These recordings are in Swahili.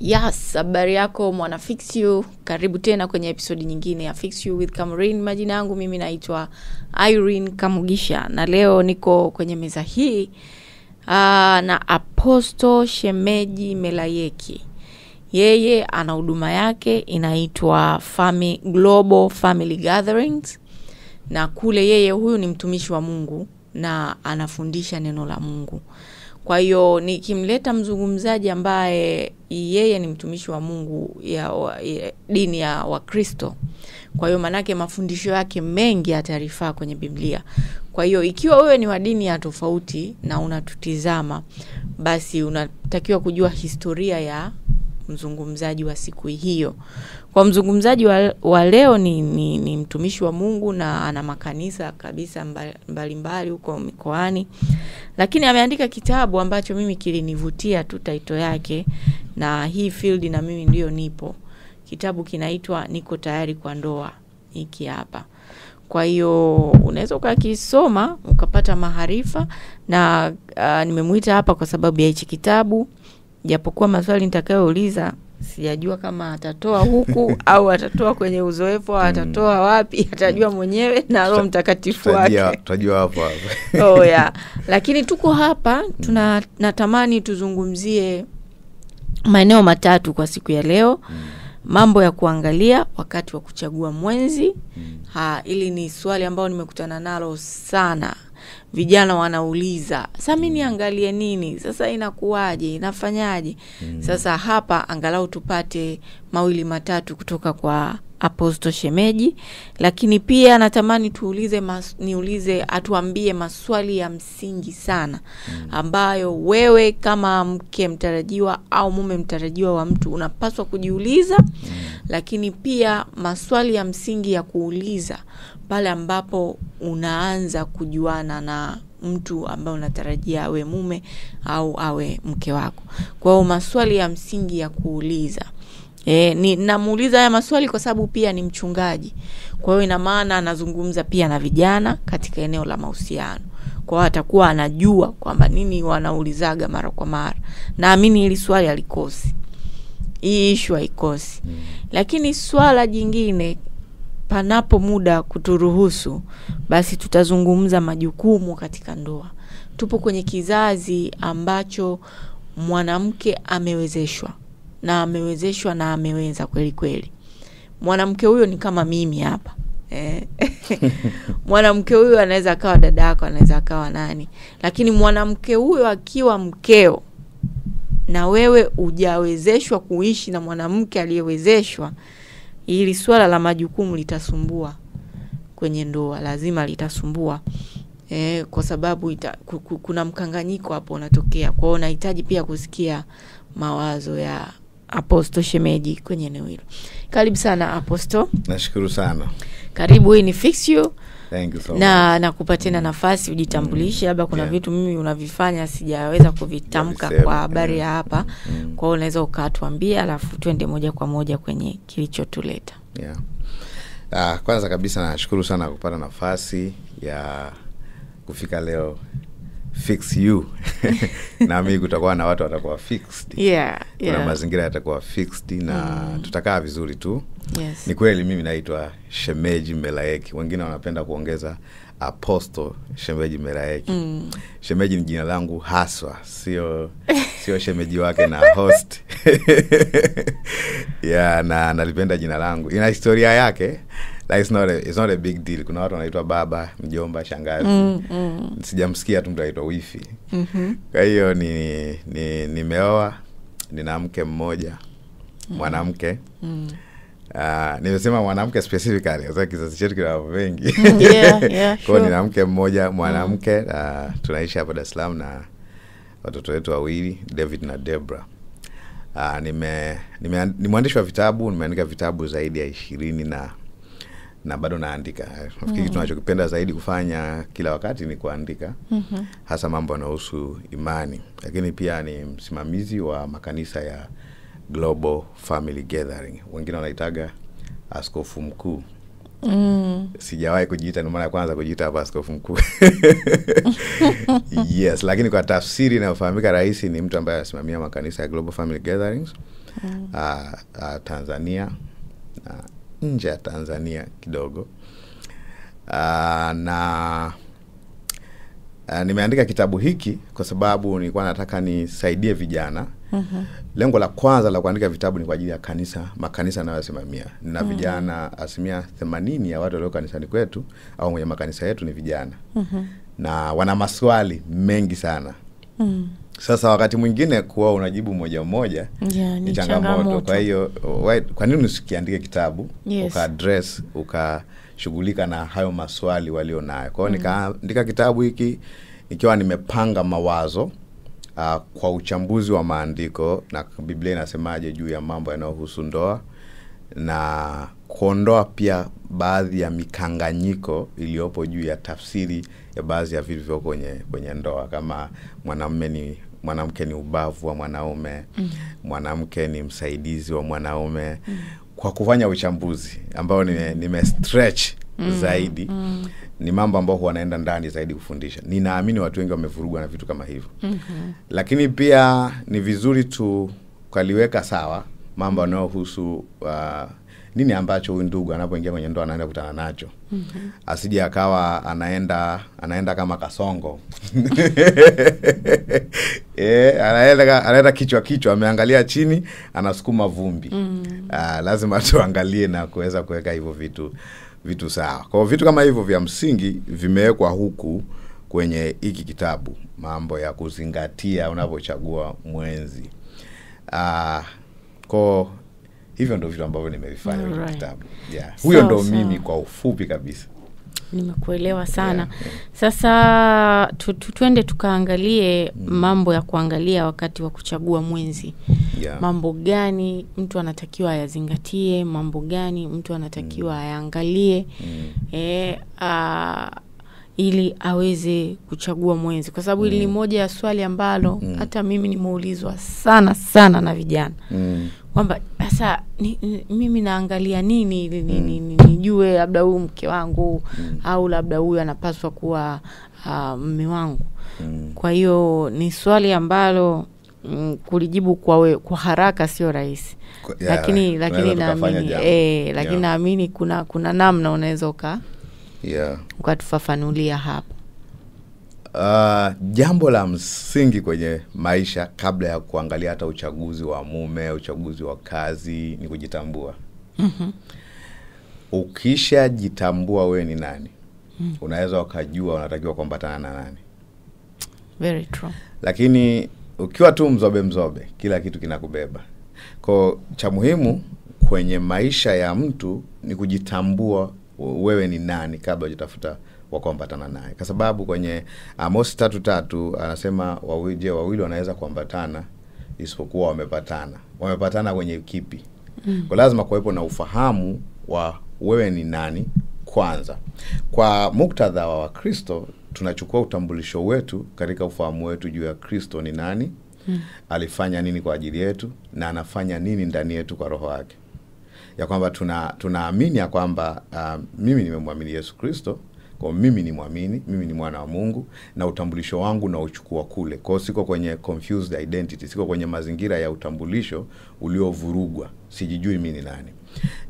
Yes, habari yako mwana Fix You. Karibu tena kwenye episode nyingine ya Fix You with Kamurin. Majina yangu mimi naitwa Irene Kamugisha. Na leo niko kwenye meza hii na Apostle Shemeji Melayeki. Yeye ana huduma yake inaitwa Global Family Gatherings. Na kule yeye huyu ni mtumishi wa Mungu na anafundisha neno la Mungu. Kwa hiyo nikimleta mzungumzaji ambaye yeye ni mtumishi wa Mungu ya dini ya Wakristo. Kwa hiyo manake mafundisho yake mengi yatarifaa kwenye Biblia. Kwa hiyo ikiwa wewe ni wa dini ya tofauti na unatutizama, basi unatakiwa kujua historia ya mzungumzaji wa siku hiyo. Kwa mzungumzaji wa leo ni mtumishi wa Mungu na ana makanisa kabisa mbalimbali huko mikoani. Lakini ameandika kitabu ambacho mimi kilinivutia tu title yake, na hii field na mimi ndio nipo. Kitabu kinaitwa Niko Tayari kwa Ndoa. Hiki hapa. Kwa hiyo unaweza ukakisoma ukapata maarifa, na nimemuita hapa kwa sababu ya hichi kitabu. Japokuwa maswali nitakayouliza sijajua kama atatoa huku au atatoa kwenye uzoefu au atatoa wapi, atajua mwenyewe na Roho Mtakatifu wake. Tutajua hapo. Oh yeah. Lakini tuko hapa natamani tuzungumzie maeneo matatu kwa siku ya leo. Mambo ya kuangalia wakati wa kuchagua mwenzi. Ili ni swali ambalo nimekutana nalo sana. Vijana wanauliza, sasa mimi niangalie nini? Sasa inakuwaje? Inafanyaje? Sasa hapa angalau tupate mawili matatu kutoka kwa Apostle Shemeji. Lakini pia natamani niulize atuambie maswali ya msingi sana ambayo wewe kama mke mtarajiwa au mume mtarajiwa wa mtu unapaswa kujiuliza. Lakini pia maswali ya msingi ya kuuliza pale ambapo unaanza kujuana na mtu ambaye unatarajia awe mume au awe mke wako. Kwa hiyo maswali ya msingi ya kuuliza. Namuuliza haya maswali kwa sababu pia ni mchungaji. Kwa hiyo ina maana anazungumza pia na vijana katika eneo la mahusiano. Kwa hiyo atakuwa anajua kwamba nini wanaulizaga mara kwa mara. Naamini hili swali halikosi. Hii issue haikosi. Lakini swala jingine, panapo muda kuturuhusu, basi tutazungumza majukumu katika ndoa. Tupo kwenye kizazi ambacho mwanamke amewezeshwa na ameweza kweli kweli. Mwanamke huyo ni kama mimi hapa. Mwanamke huyo anaweza akawa dada yako, anaweza akawa nani. Lakini mwanamke huyo akiwa mkeo na wewe hujawezeshwa kuishi na mwanamke aliyewezeshwa, ili swala la majukumu litasumbua kwenye ndoa, lazima litasumbua. Kwa sababu kuna mkanganyiko hapo unatokea. Kwa hiyo nahitaji pia kusikia mawazo ya Apostle Shemeji kwenye eneo hilo. Karibu sana Apostle. Nashukuru sana. Karibu, hii ni Fix You. Thank you so much. Na nakupatia nafasi ujitambulishe, labda kuna vitu mimi unavifanya sijaweza kuvitamka kwa habari ya hapa. Kwa hiyo unaweza ukatuambia alafu twende moja kwa moja kwenye kilichotuleta. Kwanza kabisa nashukuru sana kupata nafasi ya kufika leo Fix You. Na mimi kutakuwa na watu watakuwa fixed. Kuna mazingira yatakuwa fixed na tutakaa vizuri tu. Yes. Ni kweli mimi naitwa Shemeji Melayeki. Wengine wanapenda kuongeza Apostle Shemeji Melayeki. Shemeji ni jina langu haswa, sio shemeji wake na host. Na nalipenda jina langu. Ina historia yake. It's not a big deal. Kuna watu wanaitwa baba, mjomba, shangazi. Sijamsikia tu mtu anaitwa wifi. Kwa hiyo nimeoa, nina mke mmoja, mwanamke. Nimesema mwanamke specifically, kwa sababu kizazi chetu kina wengi. Kwa nina mke mmoja, mwanamke. Tunaishi hapa Dar es Salaam na watoto wetu wawili, David na Debra. Ni mwandishi wa vitabu, nimeandika vitabu zaidi ya 20 na bado naandika. Nafikiri tunachokipenda zaidi kufanya kila wakati ni kuandika. Hasa mambo yanayohusu imani. Lakini pia ni msimamizi wa makanisa ya Global Family Gathering. Wengine wanaitaga askofu mkuu. Sijawahi kujiita, ni mara ya kwanza kujiita hapa askofu mkuu. Yes, lakini kwa tafsiri inayofahamika rahisi ni mtu ambaye anasimamia makanisa ya Global Family Gatherings. Tanzania na nje ya Tanzania kidogo. Nimeandika kitabu hiki kwa sababu nilikuwa nataka nisaidie vijana. Lengo la kwanza la kuandika vitabu ni kwa ajili ya makanisa ninayosimamia. Nina vijana 80% ya watu walio kanisani kwetu au kwenye makanisa yetu ni vijana. Na wana maswali mengi sana. Sasa wakati mwingine kuwa unajibu moja moja ni changamoto. Kwa hiyo kwa nini usikiandike kitabu, uka-address, ukashughulika na hayo maswali walio nayo. Kwa hiyo nikaandika kitabu hiki ikiwa nimepanga mawazo kwa uchambuzi wa maandiko na Biblia inasemaje juu ya mambo yanayohusu ndoa, na kuondoa pia baadhi ya mikanganyiko iliyopo juu ya tafsiri ya baadhi ya vitu vyo kwenye ndoa, kama mwanamke ni ubavu wa mwanaume, mwanamke ni msaidizi wa mwanaume. Kwa kufanya uchambuzi ambao nime stretch zaidi, ni mambo ambayo wanaenda ndani zaidi kufundisha. Ninaamini watu wengi wamevurugwa na vitu kama hivyo. Lakini pia ni vizuri tukaliweka sawa mambo yanayohusu nini ambacho huyu ndugu anapoingia kwenye ndoa anaenda kutana nacho. Asije akawa anaenda kama kasongo. Anaenda kichwa ameangalia chini anasukuma vumbi. Lazima tuangalie na kuweza kuweka hivyo vitu sawa. Kwa vitu kama hivyo vya msingi vimewekwa huku kwenye hiki kitabu, mambo ya kuzingatia unapochagua mwenzi. Kwa hivyo ndio vitu ambavyo nimevifanya kwenye kitabu. Huyo ndo mimi kwa ufupi kabisa. Nimekuelewa sana. Sasa tuende tukaangalie mambo ya kuangalia wakati wa kuchagua mwenzi. Mambo gani mtu anatakiwa ayazingatie, mambo gani mtu anatakiwa ayaangalie ili aweze kuchagua mwenzi. Kwa sababu hili ni moja ya swali ambalo hata mimi nimeulizwa sana na vijana. Kwamba sasa mimi naangalia nini ili nijue labda huyu mke wangu au labda huyu anapaswa kuwa mume wangu. Kwa hiyo ni swali ambalo kulijibu kwa haraka sio rahisi. Lakini naamini naamini kuna namna unaweza ukatufafanulia hapo. Jambo la msingi kwenye maisha kabla ya kuangalia hata uchaguzi wa mume, uchaguzi wa kazi, ni kujitambua. Ukisha jitambua wewe ni nani, unaweza ukajua unatakiwa kuambatana na nani. Very true. Lakini ukiwa tu mzobe kila kitu kinakubeba. Kwa cha muhimu kwenye maisha ya mtu ni kujitambua wewe ni nani kabla hujatafuta wakuambatana naye. Kwa sababu kwenye Amos 3:3 anasema wawili wanaweza kuambatana isipokuwa wamepatana. Wamepatana kwenye kipi? Kwa lazima kuwepo na ufahamu wa wewe ni nani kwanza. Kwa muktadha wa Kristo tunachukua utambulisho wetu katika ufahamu wetu juu ya Kristo ni nani, alifanya nini kwa ajili yetu na anafanya nini ndani yetu kwa roho yake. Ya kwamba tunaamini ya kwamba mimi nimemwamini Yesu Kristo, kwa mimi ni muamini, mimi ni mwana wa Mungu, na utambulisho wangu na uchukua kule. Kwa siko kwenye confused identity, siko kwenye mazingira ya utambulisho uliovurugwa. Sijijui mimi ni nani.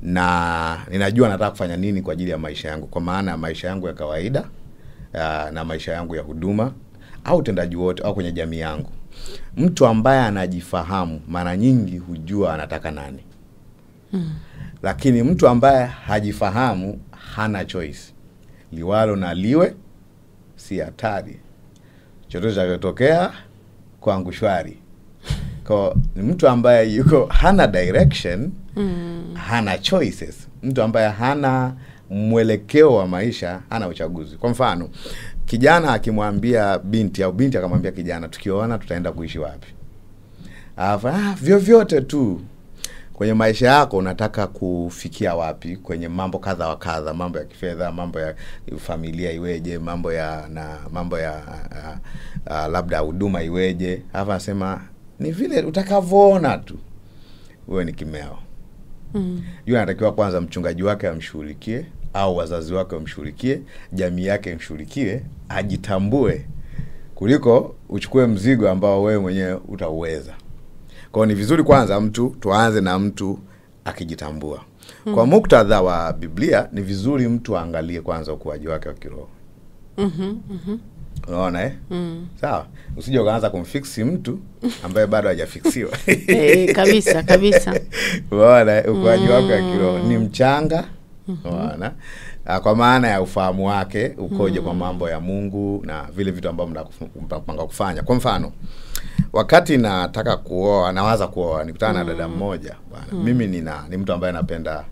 Na ninajua nataka kufanya nini kwa ajili ya maisha yangu, kwa maana maisha yangu ya kawaida na maisha yangu ya huduma au utendaji wote au kwenye jamii yangu. Mtu ambaye anajifahamu mara nyingi hujua anataka nani. Lakini mtu ambaye hajifahamu hana choice. Liwalo na liwe si hatari, chochote kitakachotokea kwangu shwari. Kwa mtu ambaye yuko hana direction, hana choices. Mtu ambaye hana mwelekeo wa maisha, hana uchaguzi. Kwa mfano, kijana akimwambia binti au binti akamwambia kijana, tukioana tutaenda kuishi wapi? Vyovyote tu. Kwenye maisha yako unataka kufikia wapi, kwenye mambo kadha wa kadha, mambo ya kifedha, mambo ya familia iweje, mambo ya labda huduma iweje. Hapa nasema ni vile utakavyoona tu. Wewe ni kimeo. Yule anatakiwa kwanza mchungaji wake amshughulikie, au wazazi wake wamshughulikie, jamii yake imshughulikie, ajitambue kuliko uchukue mzigo ambao wewe mwenyewe utauweza. Kwa ni vizuri kwanza mtu tuanze na mtu akijitambua. Kwa muktadha wa Biblia ni vizuri mtu aangalie kwanza ukuaji wake wa kiroho. Unaona Sawa. Usije ukaanza kumfiksi mtu ambaye bado hajafiksiwa. Kabisa. Unaona ukuaji wake wa kiroho ni mchanga. Unaona? Kwa maana ya ufahamu wake ukoje kwa mambo ya Mungu na vile vitu ambavyo mnapanga kufanya. Kwa mfano, wakati nataka kuoa, nawaza kuoa, nikutana na dada mmoja bwana. Mimi ni mtu ambaye napenda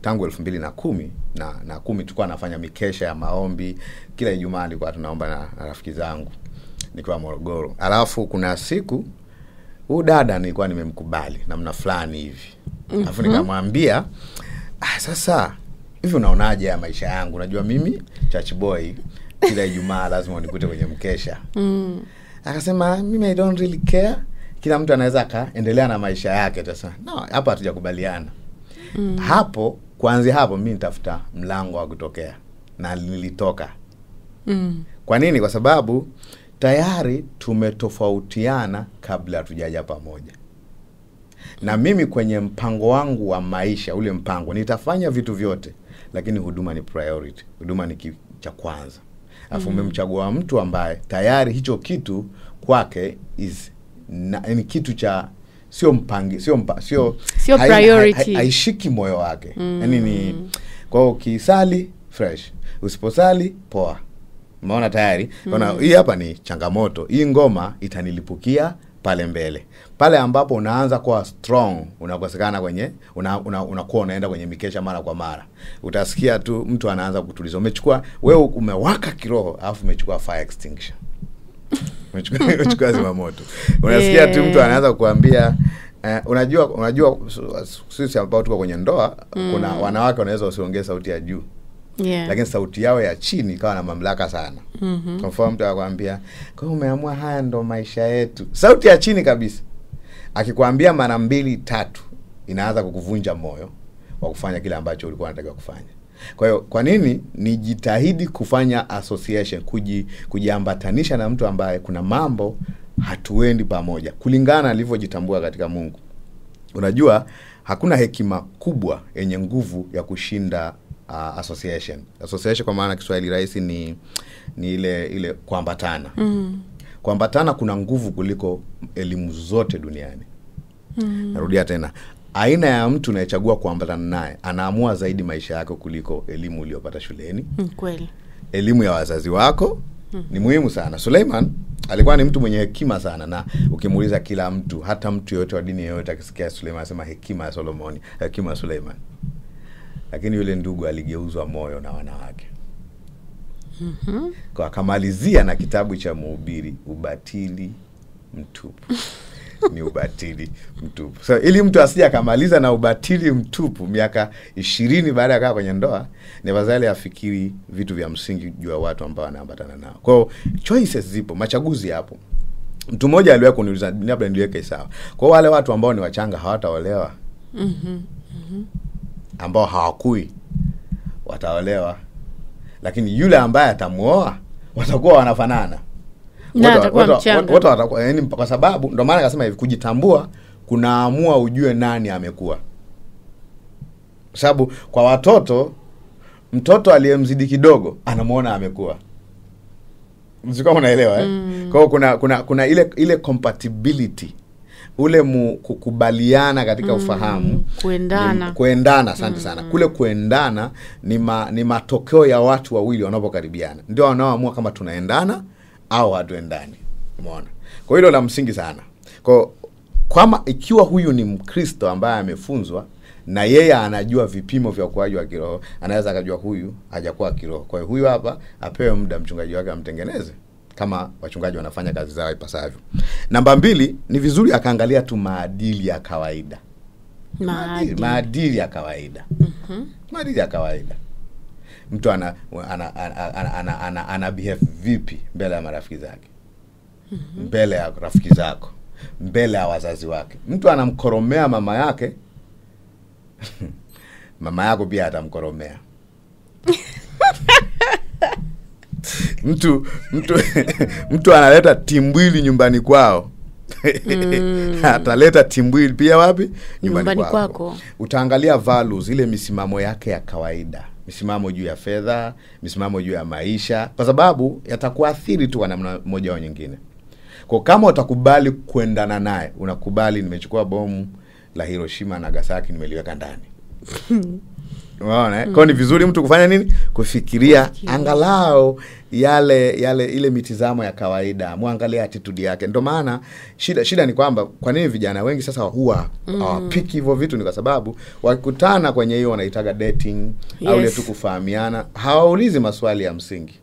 tangu 2010 na 10 tulikuwa nafanya mikesha ya maombi kila Ijumaa, nilikuwa tunaomba na rafiki zangu nikiwa Morogoro. Alafu kuna siku huyu dada nilikuwa nimemkubali namna fulani hivi. Alafu nikamwambia, sasa hivi unaonaje ya maisha yangu? Unajua mimi church boy, kila Ijumaa lazima unikute kwenye mkesha. Akasema mimi I don't really care. Kila mtu anaweza kaendelea na maisha yake. Sasa no, hapa hatujakubaliana. Hapo kuanzia hapo mimi nitafuta mlango wa kutokea na nilitoka. Kwa nini? Kwa sababu tayari tumetofautiana kabla hatujaja pamoja. Na mimi kwenye mpango wangu wa maisha, ule mpango nitafanya vitu vyote, lakini huduma ni priority. Huduma ni cha kwanza. Alafu umemchagua mtu ambaye tayari hicho kitu kwake ni kitu cha sio priority. Haishiki moyo wake. Yaani ni kwa ukisali fresh, usiposali poa. Umeona tayari? Kuna hii hapa ni changamoto. Hii ngoma itanilipukia pale mbele. Pale ambapo unaanza kuwa strong, unakosekana kwenye unakuwa unaenda kwenye mikesha mara kwa mara. Utasikia tu mtu anaanza kutuliza. Wewe umewaka kiroho, alafu umechukua fire extinguisher. Umechukua zima moto. Unasikia tu mtu anaanza kukuambia unajua sisi ambao tuko kwenye ndoa, kuna wanawake wanaweza usiongee sauti ya juu. Lakini sauti yao ya chini ikawa na mamlaka sana. Kwa mfano mtu anakuambia, "Kwa hiyo umeamua haya ndo maisha yetu." Sauti ya chini kabisa. Akikwambia mara 2 3 inaanza kukuvunja moyo wa kufanya kile ambacho ulikuwa unataka kufanya. Kwa hiyo kwa nini nijitahidi kufanya association, kujiambatanisha na mtu ambaye kuna mambo hatuendi pamoja kulingana alivyojitambua katika Mungu. Unajua hakuna hekima kubwa yenye nguvu ya kushinda association. Association kwa maana Kiswahili rahisi ni ile kuambatana. Kuambatana kuna nguvu kuliko elimu zote duniani. Narudia tena. Aina ya mtu unayechagua kuambatana naye anaamua zaidi maisha yako kuliko elimu uliyopata shuleni. Kweli. Elimu ya wazazi wako ni muhimu sana. Suleiman alikuwa ni mtu mwenye hekima sana, na ukimuuliza kila mtu, hata mtu yote wa dini yote akisikia Suleiman anasema hekima ya Solomoni, hekima ya Suleiman. Lakini yule ndugu aligeuzwa moyo na wanawake. Kwa akamalizia na kitabu cha Mhubiri, ubatili mtupu. Ni ubatili mtupu. So ili mtu asije akamaliza na ubatili mtupu miaka 20 baada ya kukaa kwenye ndoa, ni wazale afikiri vitu vya msingi juu ya watu ambao wanaambatana nao. Kwa hiyo choices zipo, machaguzi hapo. Mtu mmoja aliwahi kuniuliza, labda niliweke sawa. Kwa wale watu ambao ni wachanga hawataolewa. Ambao hawakui wataolewa. Lakini yule ambaye atamuoa watakuwa wanafanana. Wote watakuwa, yani kwa sababu ndio maana akasema hivi, kujitambua kunaamua ujue nani amekuwa. Kwa sababu kwa watoto, mtoto aliyemzidi kidogo anamuona amekuwa. Msiko unaelewa Kwa hiyo kuna ile compatibility, ule kukubaliana katika ufahamu, kuendana asante sana. Kule kuendana ni matokeo ya watu wawili wanapokaribiana. Ndio wanaoamua kama tunaendana au hatuendani. Umeona? Kwa hilo la msingi sana. Kama ikiwa huyu ni Mkristo ambaye amefunzwa na yeye anajua vipimo vya ukuaji wa kiroho, anaweza akajua huyu hajakuwa kiroho. Kwa hiyo huyu hapa apewe muda mchungaji wake amtengeneze, kama wachungaji wanafanya kazi zao ipasavyo. Namba 2, ni vizuri akaangalia tu maadili ya kawaida. Maadili ya kawaida. Maadili ya kawaida. Mtu ana behave vipi mbele ya marafiki zake? Mbele ya rafiki zako, mbele ya wazazi wake. Mtu anamkoromea mama yake, mama yako pia atamkoromea. Mtu analeta timbwili nyumbani kwao. ataleta timbwili pia wapi? Nyumbani kwako. Utaangalia values, ile misimamo yake ya kawaida, misimamo juu ya fedha, misimamo juu ya maisha, kwa sababu yatakuathiri tu kwa namna moja au nyingine. Kwa kama utakubali kuendana naye, unakubali nimechukua bomu la Hiroshima na Nagasaki nimeliweka ndani. Unaona? Kwa ni vizuri mtu kufanya nini? Kufikiria angalau yale ile mitizamo ya kawaida, muangalie attitude yake. Ndio maana shida ni kwamba kwa nini vijana wengi sasa huwa hawapiki hivyo vitu, ni kwa sababu wakikutana kwenye hiyo wanaitaga dating, au ile tu kufahamiana, hawaulizi maswali ya msingi.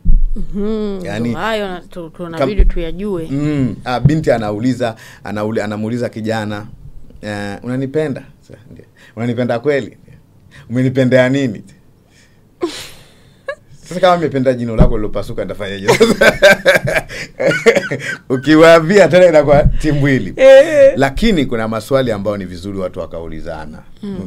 Yani hayo tunabidi tuyajue. Binti anamuuliza kijana, unanipenda? Unanipenda kweli? Umenipendea nini? Sasa kama umependa jino lako lilopasuka nitafanyaje? Ukiwaambia tena inakuwa timbwili. Lakini kuna maswali ambayo ni vizuri watu wakaulizana.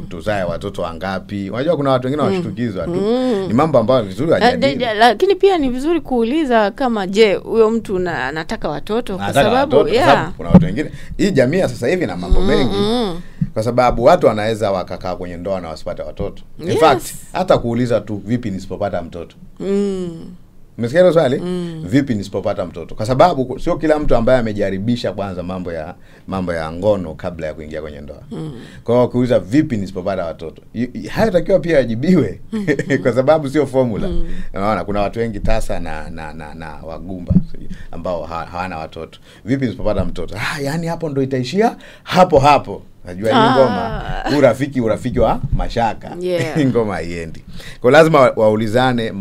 Tuzae watoto wangapi? Unajua kuna watu wengine washtukizwa tu. Ni mambo ambayo ni vizuri wajadili. Lakini pia ni vizuri kuuliza kama je, huyo mtu anataka watoto, kwa sababu kuna watu wengine. Hii jamii sasa hivi na mambo mengi. Kwa sababu watu wanaweza wakakaa kwenye ndoa na wasipate watoto. In fact, hata kuuliza tu vipi nisipopata mtoto. Umesikia hilo swali? Vipi nisipopata mtoto? Kwa sababu sio kila mtu ambaye amejaribisha kwanza mambo ya ngono kabla ya kuingia kwenye ndoa. Kwa hiyo kuuliza vipi nisipopata watoto, hayatakiwa pia yajibiwe. Kwa sababu sio formula. Unaona kuna watu wengi tasa na wagumba ambao hawana watoto. Vipi nisipopata mtoto? Yani hapo ndo itaishia hapo. Najua hii ngoma urafiki wa mashaka. Ngoma haiendi. Kwa lazima waulizane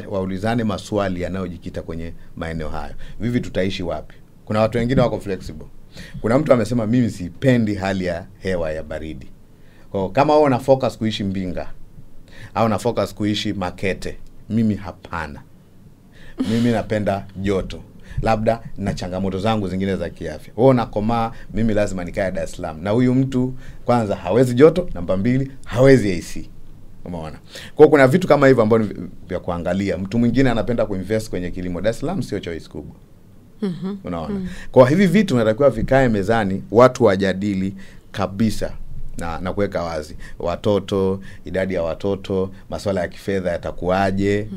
waulizane maswali yanayojikita kwenye maeneo hayo. Vipi tutaishi wapi? Kuna watu wengine wako flexible. Kuna mtu amesema mimi sipendi hali ya hewa ya baridi. Kwa kama wewe una focus kuishi Mbinga au una focus kuishi Makete, mimi hapana. Mimi napenda joto. Labda na changamoto zangu zingine za kiafya. Wewe unakomaa, mimi lazima nikae Dar es Salaam. Na huyu mtu kwanza hawezi joto, namba 2 hawezi AC. Umeona? Kwa kuna vitu kama hivyo ambavyo vya kuangalia. Mtu mwingine anapenda kuinvest kwenye kilimo. Dar es Salaam sio choice kubwa. Unaona? Kwa hivi vitu vinatakiwa vikae mezani, watu wajadili kabisa na kuweka wazi. Watoto, idadi ya watoto, masuala ya kifedha yatakuaje?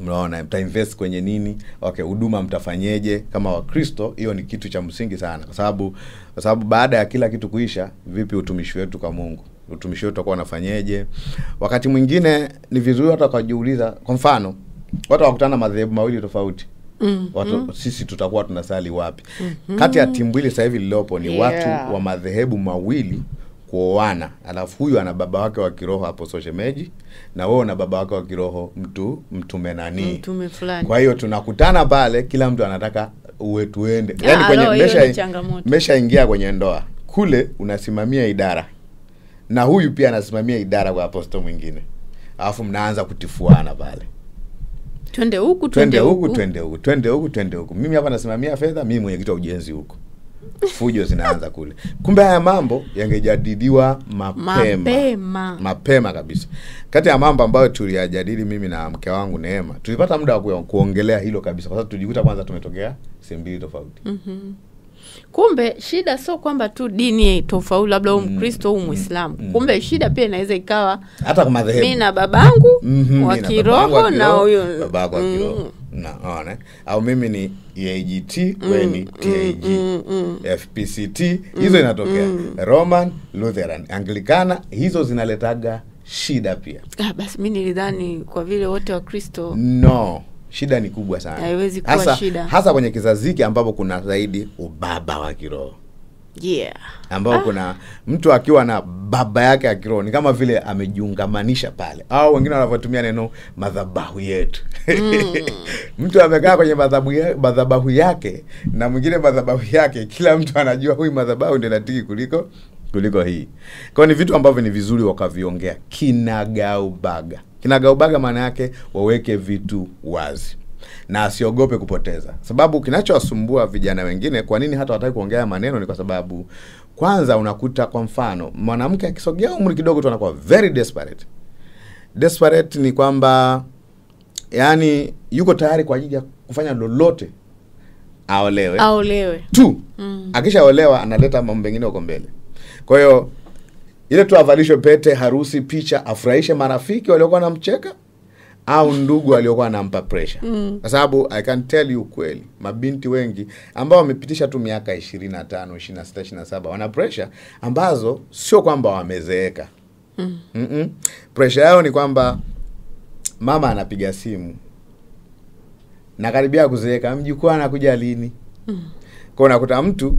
Mnaona mtainvest kwenye nini? Okay, huduma mtafanyeje kama Wakristo? Hiyo ni kitu cha msingi sana, kwa sababu baada ya kila kitu kuisha, vipi utumishi wetu kwa Mungu? Utumishi wetu utakuwa unafanyeje? Wakati mwingine ni vizuri watu wakajiuliza, kwa mfano, watu wakutana madhehebu mawili tofauti. Sisi tutakuwa tunasali wapi? Kati ya timbwili sasa hivi lilopo ni watu wa madhehebu mawili kuoana, alafu huyu ana baba wake wa kiroho hapo Shemeji, na wewe una baba wake wa kiroho mtume nani? Mtume fulani. Kwa hiyo tunakutana pale, kila mtu anataka tuende. Yaani kwenye meshaingia kwenye ndoa. Kule unasimamia idara. Na huyu pia anasimamia idara kwa aposto mwingine. Alafu mnaanza kutifuana pale. Twende huku. Mimi hapa nasimamia fedha, mimi mwenye kitu wa ujenzi huko. Fujo zinaanza kule. Kumbe haya mambo yangejadiliwa mapema kabisa. Kati ya mambo ambayo tuliyajadili mimi na mke wangu Neema, tulipata muda wa kuongelea hilo kabisa, kwa sababu tulijikuta kwanza tumetokea sehemu mbili tofauti. Kumbe shida sio kwamba tu dini tofauti, labda huyu Mkristo au Muislamu. Kumbe shida pia inaweza ikawa hata kwa madhehebu. Mimi na babangu wa kiroho na huyo babangu wa kiroho. Naona au mimi ni EAGT, wewe ni TAG, FPCT, hizo inatokea. Roman, Lutheran, Anglikana, hizo zinaletaga shida pia. Basi mimi nilidhani kwa vile wote wa Kristo. No, shida ni kubwa sana. Haiwezi kuwa shida. Hasa kwenye kizazi hiki ambapo kuna zaidi ubaba wa kiroho. Ambao kuna mtu akiwa na baba yake ya kiroho ni kama vile amejiungamanisha pale. Au wengine wanavyotumia neno madhabahu yetu. Mtu amekaa kwenye madhabahu yake na mwingine madhabahu yake, kila mtu anajua huyu madhabahu ndio inatiki kuliko hii. Kwa ni vitu ambavyo ni vizuri wakaviongea kinagaubaga. Kinagaubaga maana yake waweke vitu wazi. Na asiogope kupoteza. Sababu kinachowasumbua vijana wengine, kwa nini hata wataki kuongea maneno, ni kwa sababu kwanza unakuta kwa mfano mwanamke akisogea umri kidogo tu anakuwa very desperate. Desperate ni kwamba yani yuko tayari kwa ajili ya kufanya lolote aolewe tu. Akishaolewa analeta mambo mengine huko mbele. Kwa hiyo ile tu avalishwe pete, harusi, picha, afurahishe marafiki waliokuwa wanamcheka au ndugu waliokuwa wanampa pressure. Kwa sababu I can tell you kweli, mabinti wengi ambao wamepitisha tu miaka 25, 26, 27 wana pressure ambazo sio kwamba wamezeeka. Pressure yao ni kwamba mama anapiga simu na karibia kuzeeka, mjukuu anakuja lini? Kwa unakuta mtu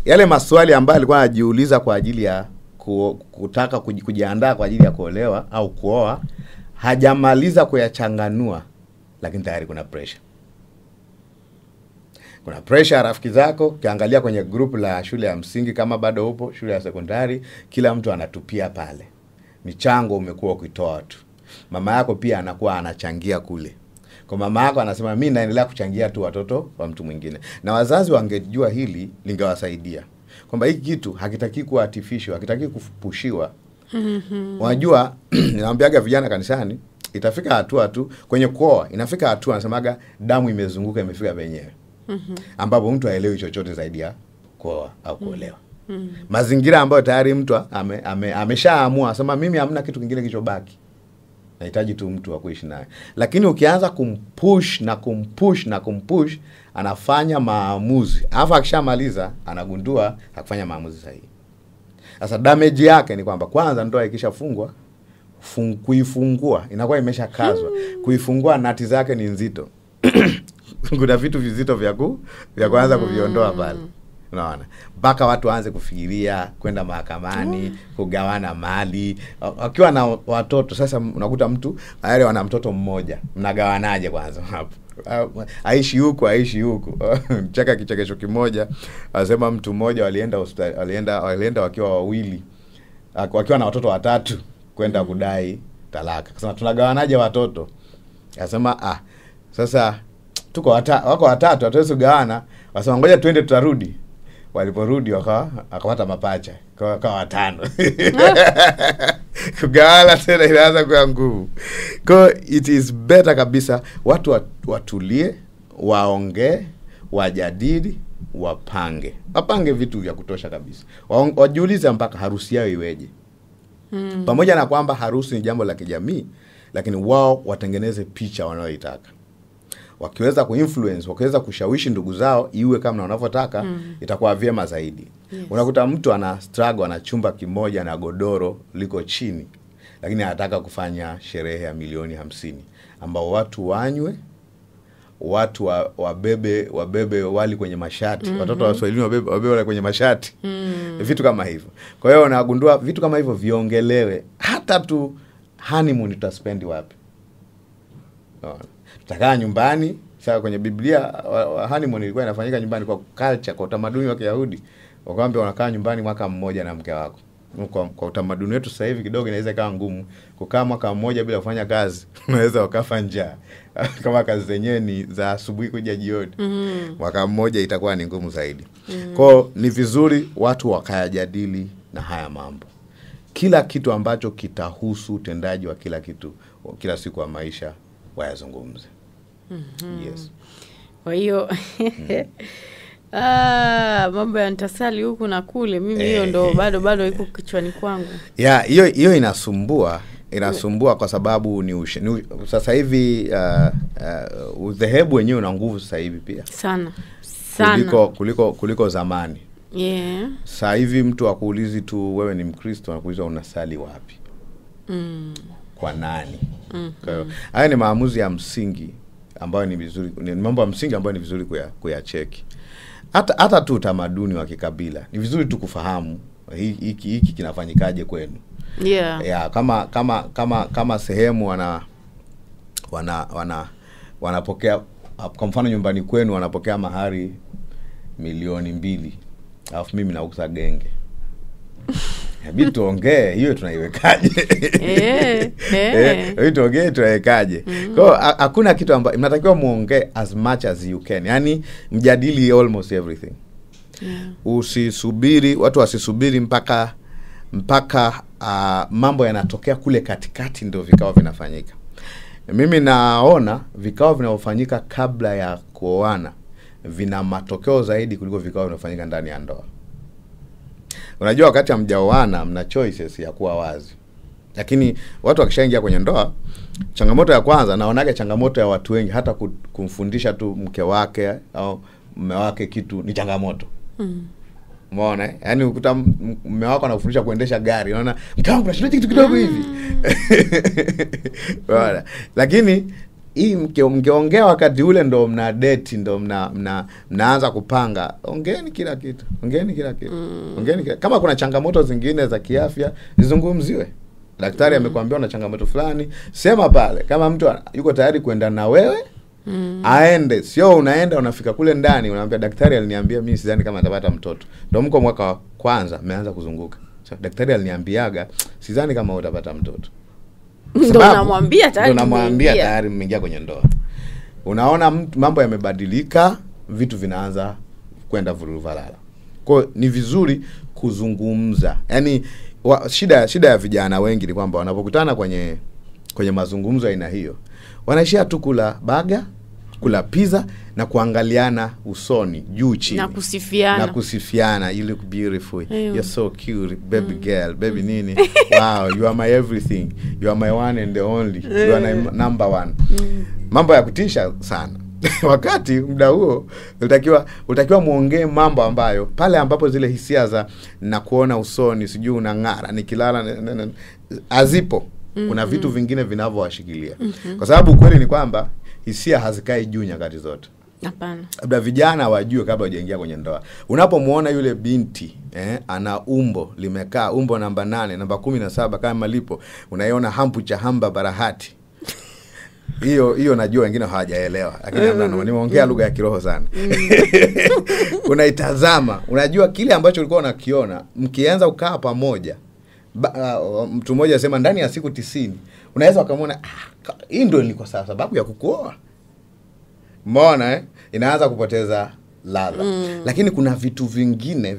yale maswali ambayo alikuwa anajiuliza kwa ajili ya kutaka kujiandaa kwa ajili ya kuolewa au kuoa, hajamaliza kuyachanganua, lakini tayari kuna pressure. Kuna pressure rafiki zako, ukiangalia kwenye group la shule ya msingi kama bado upo, shule ya sekondari, kila mtu anatupia pale. Michango umekuwa ukitoa tu. Mama yako pia anakuwa anachangia kule. Kwa mama yako anasema mimi naendelea kuchangia tu watoto wa mtu mwingine. Na wazazi wangejua hili lingewasaidia. Kwamba hiki kitu hakitaki kuwa artificial, hakitaki kupushiwa. Unajua ninaambiaga vijana kanisani, itafika hatua tu kwenye kuoa, inafika hatua anasemaga damu imezunguka imefika penyewe. Ambapo mtu haelewi chochote zaidi ya kuoa au kuolewa. Mazingira ambayo tayari mtu ameshaamua asema mimi hamna kitu kingine kilichobaki. Nahitaji tu mtu wa kuishi naye. Lakini ukianza kumpush na kumpush anafanya maamuzi. Alafu akishamaliza anagundua hakufanya maamuzi sahihi. Sasa damage yake ni kwamba kwanza ndoa ikishafungwa, kuifungua inakuwa imeshakazwa. Kuifungua nati zake ni nzito. Kuna vitu vizito vya kuanza kuviondoa pale. Unaona? Mpaka watu waanze kufikiria kwenda mahakamani, kugawana mali. Wakiwa na watoto sasa unakuta mtu tayari wana mtoto mmoja. Mnagawanaje kwanza hapo? Aishi huku. Cheka kichekesho kimoja. Anasema mtu mmoja walienda hospitali, walienda wakiwa wawili. Wakiwa na watoto watatu kwenda kudai talaka. Sasa tunagawanaje watoto? Anasema sasa wako watatu hatuwezi kugawana. Wasema ngoja twende tutarudi. Waliporudi wakapata mapacha kwa watano. Kugawana tena inaanza kuwa ngumu. Kwa it is better kabisa watu watulie, waongee, wajadili, wapange vitu vya kutosha kabisa. Wajiulize mpaka harusi yao iweje. Pamoja na kwamba harusi ni jambo la kijamii, lakini wao watengeneze picha wanayoitaka. Wakiweza kuinfluence, wakiweza kushawishi ndugu zao iwe kama wanavyotaka, itakuwa vyema zaidi. Yes. Unakuta mtu ana struggle, ana chumba kimoja na godoro liko chini, lakini anataka kufanya sherehe ya milioni 50 ambao watu wanywe, watu wabebe wali kwenye mashati. Watoto wa Swahili wabebe wali kwenye mashati. Vitu kama hivyo. Kwa hiyo unagundua vitu kama hivyo viongelewe. Hata tu honeymoon tutaspendi wapi? Tutakaa nyumbani. Sasa kwenye Biblia honeymoon ilikuwa inafanyika nyumbani kwa culture, kwa utamaduni wa Kiyahudi. Wakaambia unakaa nyumbani mwaka mmoja na mke wako. Kwa utamaduni wetu sasa hivi kidogo inaweza ikawa ngumu. Kukaa mwaka mmoja bila kufanya kazi, unaweza ukafa njaa. Kama kazi zenyewe ni za asubuhi kuja jioni. Mwaka mmoja itakuwa ni ngumu zaidi. Kwa ni vizuri watu wakayajadili na haya mambo. Kila kitu ambacho kitahusu utendaji wa kila kitu kila siku wa maisha wayazungumze. Yes. Kwa hiyo mambo ya nitasali huku na kule, mimi hiyo ndo bado iko kichwani kwangu. Hiyo inasumbua kwa sababu sasa hivi udhehebu wenyewe una nguvu sasa hivi pia. Sana. Kuliko zamani. Yeah. Sasa hivi mtu akuulizi tu wewe ni Mkristo, anakuuliza unasali wapi? Kwa nani? Kwa hiyo haya ni maamuzi ya msingi ambayo ni vizuri, ni mambo ya msingi ambayo ni vizuri kuyacheki. Hata tu utamaduni wa kikabila ni vizuri tu kufahamu hiki kinafanyikaje kwenu. Yeah. Kama sehemu wanapokea, kwa mfano nyumbani kwenu wanapokea mahari 2,000,000, alafu mimi nauza genge. Hebu tuongee hiyo tunaiwekaje? Hebu tuongee tunaiwekaje? Kwa hakuna kitu ambacho mnatakiwa muongee as much as you can. Yaani mjadili almost everything. Usisubiri, watu wasisubiri mpaka mambo yanatokea kule katikati ndio vikao vinafanyika. Mimi naona vikao vinavyofanyika kabla ya kuoana vina matokeo zaidi kuliko vikao vinafanyika ndani ya ndoa. Unajua wakati hamjaoana mna choices ya kuwa wazi. Lakini watu wakishaingia kwenye ndoa, changamoto ya kwanza naonaga changamoto ya watu wengi hata kumfundisha tu mke wake au mume wake kitu ni changamoto. Umeona? Yaani ukuta mume wako anakufundisha kuendesha gari, unaona mke wangu anashinda kitu kidogo hivi. Bora. Lakini hii mkiongea wakati ule ndo mna date, ndo mnaanza kupanga, ongeeni kila kitu. Ongeeni kama kuna changamoto zingine za kiafya zizungumziwe. Daktari amekwambia una changamoto fulani, sema pale. Kama mtu yuko tayari kwenda na wewe, aende. Sio unaenda unafika kule ndani unamwambia daktari aliniambia mimi sidhani kama nitapata mtoto. Ndio mko mwaka wa kwanza mmeanza kuzunguka. Daktari aliniambiaga sidhani kama utapata mtoto. Ndio namwambia tayari mmeingia kwenye ndoa. Unaona mambo yamebadilika, vitu vinaanza kwenda vuruvalala. Kwa ni vizuri kuzungumza. Yaani shida ya vijana wengi ni kwamba wanapokutana kwenye mazungumzo aina hiyo, wanaishia tu kula baga, kula pizza na kuangaliana usoni juu chini na kusifiana. You look beautiful, you're so cute, baby girl, baby nini, wow, you are my everything, you are my one and the only, you are my number one. Mambo ya kutisha sana. Wakati muda huo utakiwa muongee mambo ambayo pale ambapo zile hisia za na kuona usoni sijui unang'ara nikilala azipo. Kuna vitu vingine vinavyowashikilia. Kwa sababu ukweli ni kwamba hisia hazikai juu nyakati zote. Hapana. Labda vijana wajue kabla hujaingia kwenye ndoa. Unapomuona yule binti ana umbo limekaa, umbo namba 8, namba 17 kama lipo, unaiona hampu cha hamba barahati. Hiyo najua wengine hawajaelewa, lakini nimeongea lugha ya kiroho sana. Unaitazama, unajua kile ambacho ulikuwa unakiona, mkianza kukaa pamoja. Mtu mmoja anasema ndani ya siku 90 unaweza ukamwona hii ndio ilikuwa sababu ya kukuoa. Umeona inaanza kupoteza ladha. Lakini kuna vitu vingine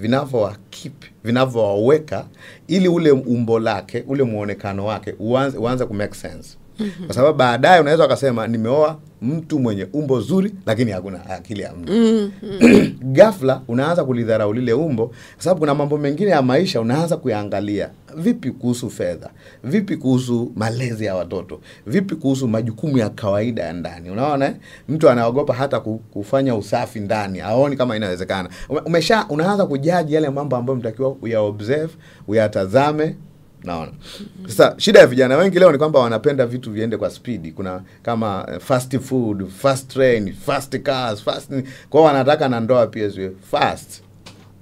vinavyowaweka ili ule umbo lake, ule muonekano wake uanze ku make sense. Kwa sababu baadaye unaweza ukasema nimeoa mtu mwenye umbo zuri lakini hakuna akili ya mtu. Ghafla unaanza kulidharau lile umbo kwa sababu kuna mambo mengine ya maisha unaanza kuyaangalia. Vipi kuhusu fedha? Vipi kuhusu malezi ya watoto? Vipi kuhusu majukumu ya kawaida ya ndani? Unaona mtu anaogopa hata kufanya usafi ndani, haoni kama inawezekana. Unaanza kujaji yale mambo ambayo mtakiwa uyaobserve, uyatazame. Naona. Sasa shida ya vijana wengi leo ni kwamba wanapenda vitu viende kwa speed. Kuna kama fast food, fast train, fast cars, kwa wanataka na ndoa pia ziwe fast.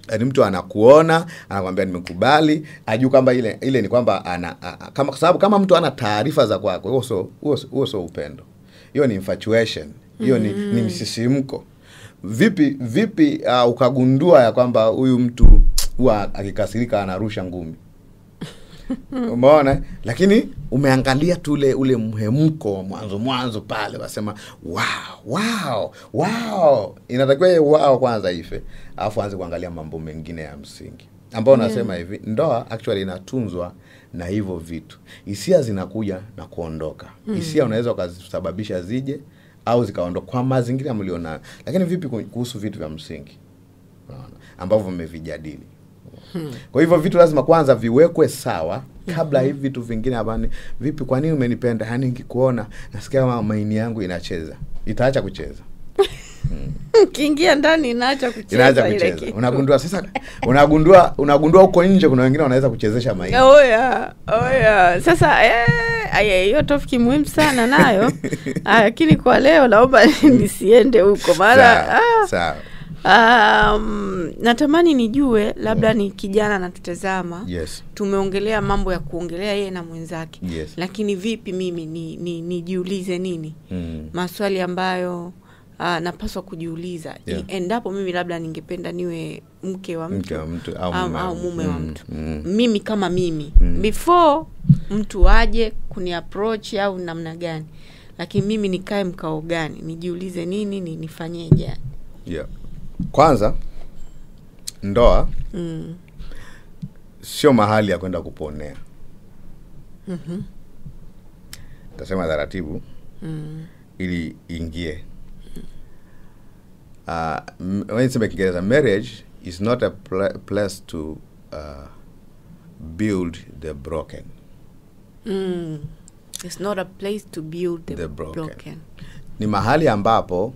Yaani mtu anakuona, anakuambia nimekubali, ajue kwamba ile ni kwamba kwa sababu kama mtu ana taarifa za kwako, huo so upendo. Hiyo ni infatuation. Hiyo ni msisimko. Vipi ukagundua ya kwamba huyu mtu huwa akikasirika anarusha ngumi? Umeona? Lakini umeangalia tu ule mhemko mwanzo pale, wasema wow. Inatakiwa wow kwanza ife, alafu anze kuangalia mambo mengine ya msingi. Ambao nasema hivi, ndoa actually inatunzwa na hivyo vitu. Hisia zinakuja na kuondoka. Hisia unaweza ukasababisha zije au zikaondoka kwa mazingira mlionayo. Lakini vipi kuhusu vitu vya msingi? Ambavyo mmevijadili. Kwa hivyo vitu lazima kwanza viwekwe sawa kabla hivi vitu vingine habani. Vipi, kwa nini umenipenda? Yaani nikikuona nasikia kama maini yangu inacheza. Itaacha kucheza. Kiingia ndani inaacha kucheza ile kitu. Unagundua sasa unagundua huko nje kuna wengine wanaweza kuchezesha maini. Oh yeah. Sasa hiyo tofiki muhimu sana nayo. Lakini kwa leo naomba nisiende huko mara. Sawa. Natamani nijue labda ni kijana natutazama. Yes. Tumeongelea mambo ya kuongelea yeye na mwenzake. Yes. Lakini vipi mimi nijiulize nini? Maswali ambayo napaswa kujiuliza. Yeah. Endapo mimi labda ningependa niwe mke wa mtu au mume wa mtu. Mimi kama mimi. Before mtu aje kuni approach au namna gani. Lakini mimi nikae mkao gani? Nijiulize nini, nifanyeje? Yeah. Kwanza ndoa sio mahali ya kwenda kuponea. Tasema taratibu ili ingie. when you say Kiingereza, marriage is not a place to build the broken. It's not a place to build the broken. Ni mahali ambapo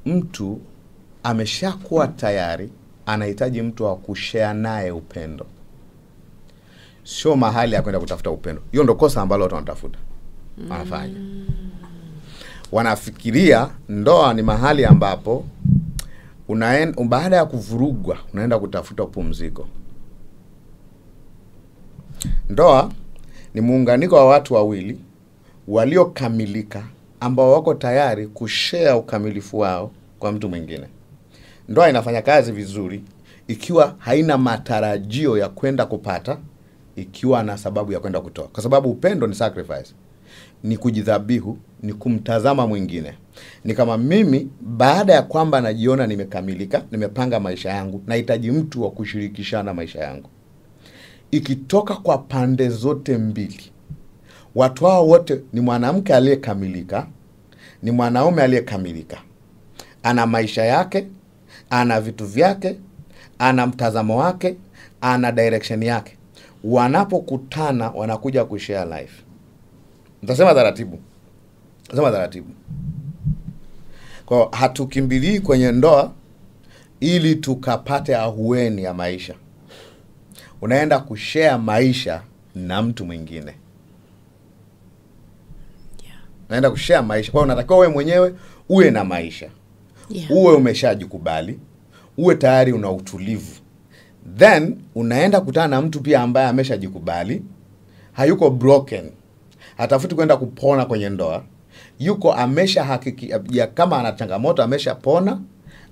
mtu ameshakuwa tayari, anahitaji mtu wa kushare naye upendo. Sio mahali ya kwenda kutafuta upendo. Hiyo ndio kosa ambalo watu wanatafuta. Wanafanya. Wanafikiria ndoa ni mahali ambapo baada ya kuvurugwa unaenda kutafuta pumziko. Ndoa ni muunganiko wa watu wawili waliokamilika ambao wako tayari kushare ukamilifu wao kwa mtu mwingine. Ndoa inafanya kazi vizuri ikiwa haina matarajio ya kwenda kupata, ikiwa na sababu ya kwenda kutoa. Kwa sababu upendo ni sacrifice. Ni kujidhabihu, ni kumtazama mwingine. Ni kama mimi baada ya kwamba najiona nimekamilika, nimepanga maisha yangu, nahitaji mtu wa kushirikishana maisha yangu. Ikitoka kwa pande zote mbili, watu hao wote ni mwanamke aliyekamilika, ni mwanaume aliyekamilika. Ana maisha yake, ana vitu vyake, ana mtazamo wake, ana direction yake. Wanapokutana wanakuja kushare life. Nitasema taratibu. Kwa hatukimbilii kwenye ndoa ili tukapate ahueni ya maisha. Unaenda kushare maisha na mtu mwingine. Unaenda kushare maisha. Kwa unatakiwa wewe mwenyewe uwe na maisha. Uwe umeshajikubali, uwe tayari una utulivu. Then unaenda kutana na mtu pia ambaye ameshajikubali, hayuko broken. Hatafuti kwenda kupona kwenye ndoa. Yuko ya kama ana changamoto ameshapona,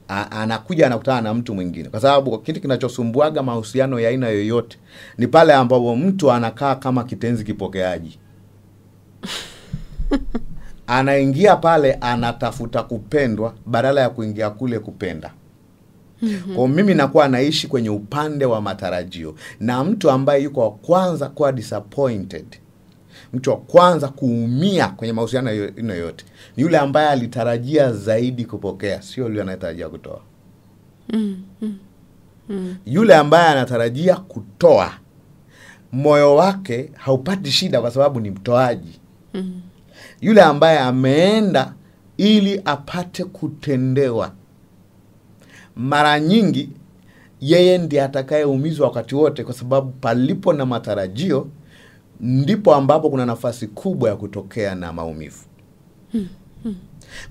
anakuja anakutana na mtu mwingine. Kwa sababu kitu kinachosumbuaga mahusiano ya aina yoyote ni pale ambapo mtu anakaa kama kitenzi kipokeaji. Anaingia pale anatafuta kupendwa badala ya kuingia kule kupenda. Kwa mimi nakuwa naishi kwenye upande wa matarajio, na mtu ambaye yuko wa kwanza kuwa disappointed, mtu wa kwanza kuumia kwenye mahusiano yote ni yule ambaye alitarajia zaidi kupokea, sio yule anayetarajia kutoa. Yule ambaye anatarajia kutoa, moyo wake haupati shida kwa sababu ni mtoaji. Yule ambaye ameenda ili apate kutendewa, mara nyingi yeye ndiye atakayeumizwa wakati wote, kwa sababu palipo na matarajio ndipo ambapo kuna nafasi kubwa ya kutokea na maumivu.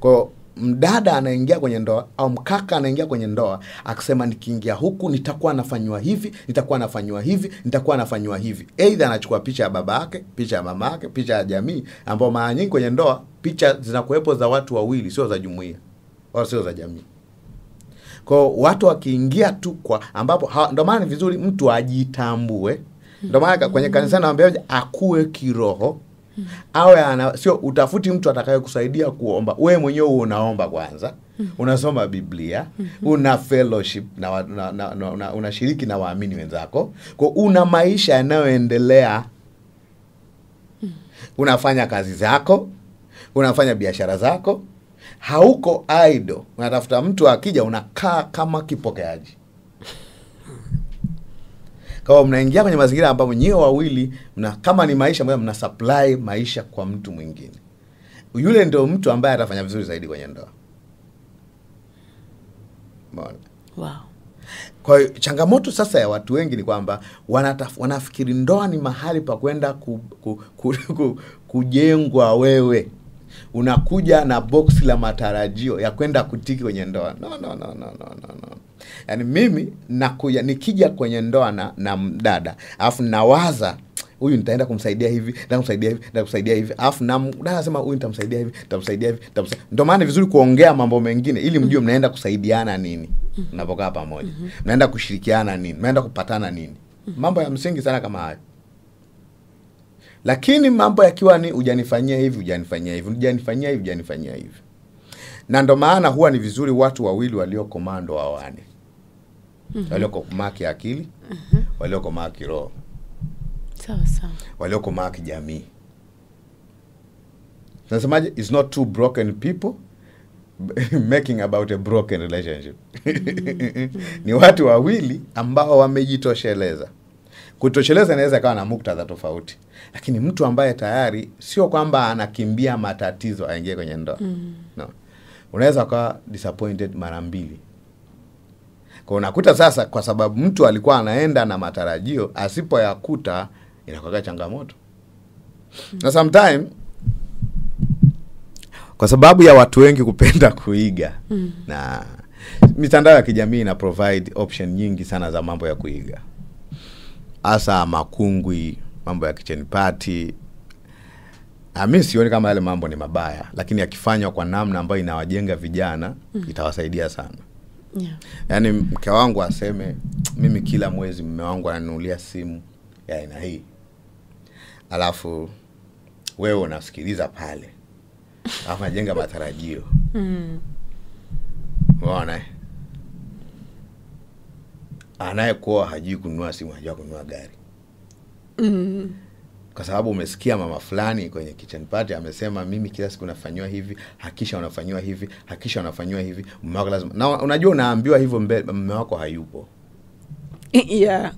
Kwa mdada anaingia kwenye ndoa au mkaka anaingia kwenye ndoa akisema nikiingia huku nitakuwa nafanywa hivi, nitakuwa nafanywa hivi, nitakuwa nafanywa hivi. Aidha anachukua picha ya babake, picha ya mamake, picha ya jamii, ambao mara nyingi kwenye ndoa picha zinakuwepo za watu wawili, sio za jumuiya au sio za jamii. Kwa watu wakiingia tu kwa ambapo ndio maana ni vizuri mtu ajitambue. Ndio maana kwenye kanisa naambia akue kiroho. Awe sio utafuti mtu atakaye kusaidia kuomba. Wewe mwenyewe unaomba kwanza. Unasoma Biblia, una fellowship na unashiriki na waamini wenzako. Kwa una maisha yanayoendelea. Unafanya kazi zako, unafanya biashara zako. Hauko idle. Unatafuta mtu akija unakaa kama kipokeaji. Kwa mnaingia kwenye mazingira ambapo nyewe wawili kama ni maisha moja mna supply maisha kwa mtu mwingine. Yule ndio mtu ambaye atafanya vizuri zaidi kwenye ndoa. Mbona? Wow. Kwa changamoto sasa ya watu wengi ni kwamba wanafikiri ndoa ni mahali pa kwenda kujengwa wewe. Unakuja na box la matarajio ya kwenda kutiki kwenye ndoa. No. Yaani mimi nikija kwenye ndoa na mdada, alafu nawaza huyu nitaenda kumsaidia hivi, nitakumsaidia hivi, alafu na mdada anasema huyu nitamsaidia hivi. Ndio maana ni vizuri kuongea mambo mengine ili mjue mnaenda kusaidiana nini. Mnapokaa pamoja. Mnaenda kushirikiana nini? Mnaenda kupatana nini? Mambo ya msingi sana kama hayo. Lakini mambo yakiwa ni hujanifanyia hivi. Na ndo maana huwa ni vizuri watu wawili waliokomaa ndo waoane. Waliokomaa kiakili, waliokomaa kiroho. Sawa. Waliokomaa kijamii. Nasemaje? It's not two broken people, making about a broken relationship. Ni watu wawili ambao wamejitosheleza. Kutosheleza inaweza kawa na muktadha tofauti, lakini mtu ambaye tayari sio kwamba anakimbia matatizo aingie kwenye ndoa. No. Unaweza kuwa disappointed mara mbili. Kwa unakuta sasa, kwa sababu mtu alikuwa anaenda na matarajio, asipoyakuta inakuwa changamoto. Na sometime kwa sababu ya watu wengi kupenda kuiga, na mitandao ya kijamii ina provide option nyingi sana za mambo ya kuiga. Asa makungwi, mambo ya kitchen party. Mimi sioni kama yale mambo ni mabaya, lakini yakifanywa kwa namna ambayo inawajenga vijana, itawasaidia sana. Yeah. Yaani mke wangu aseme, mimi kila mwezi mume wangu ananunulia simu ya aina hii. Alafu wewe unasikiliza pale. Alafu anajenga matarajio. Unaona? Anayekuwa hajui kununua simu, hajui kununua gari. Kwa sababu umesikia mama fulani kwenye kitchen party amesema, mimi kila siku nafanywa hivi, hakisha unafanywa hivi, hakisha unafanywa hivi, mume wako lazima. Na unajua unaambiwa hivyo mbele, mume wako hayupo. Yeah.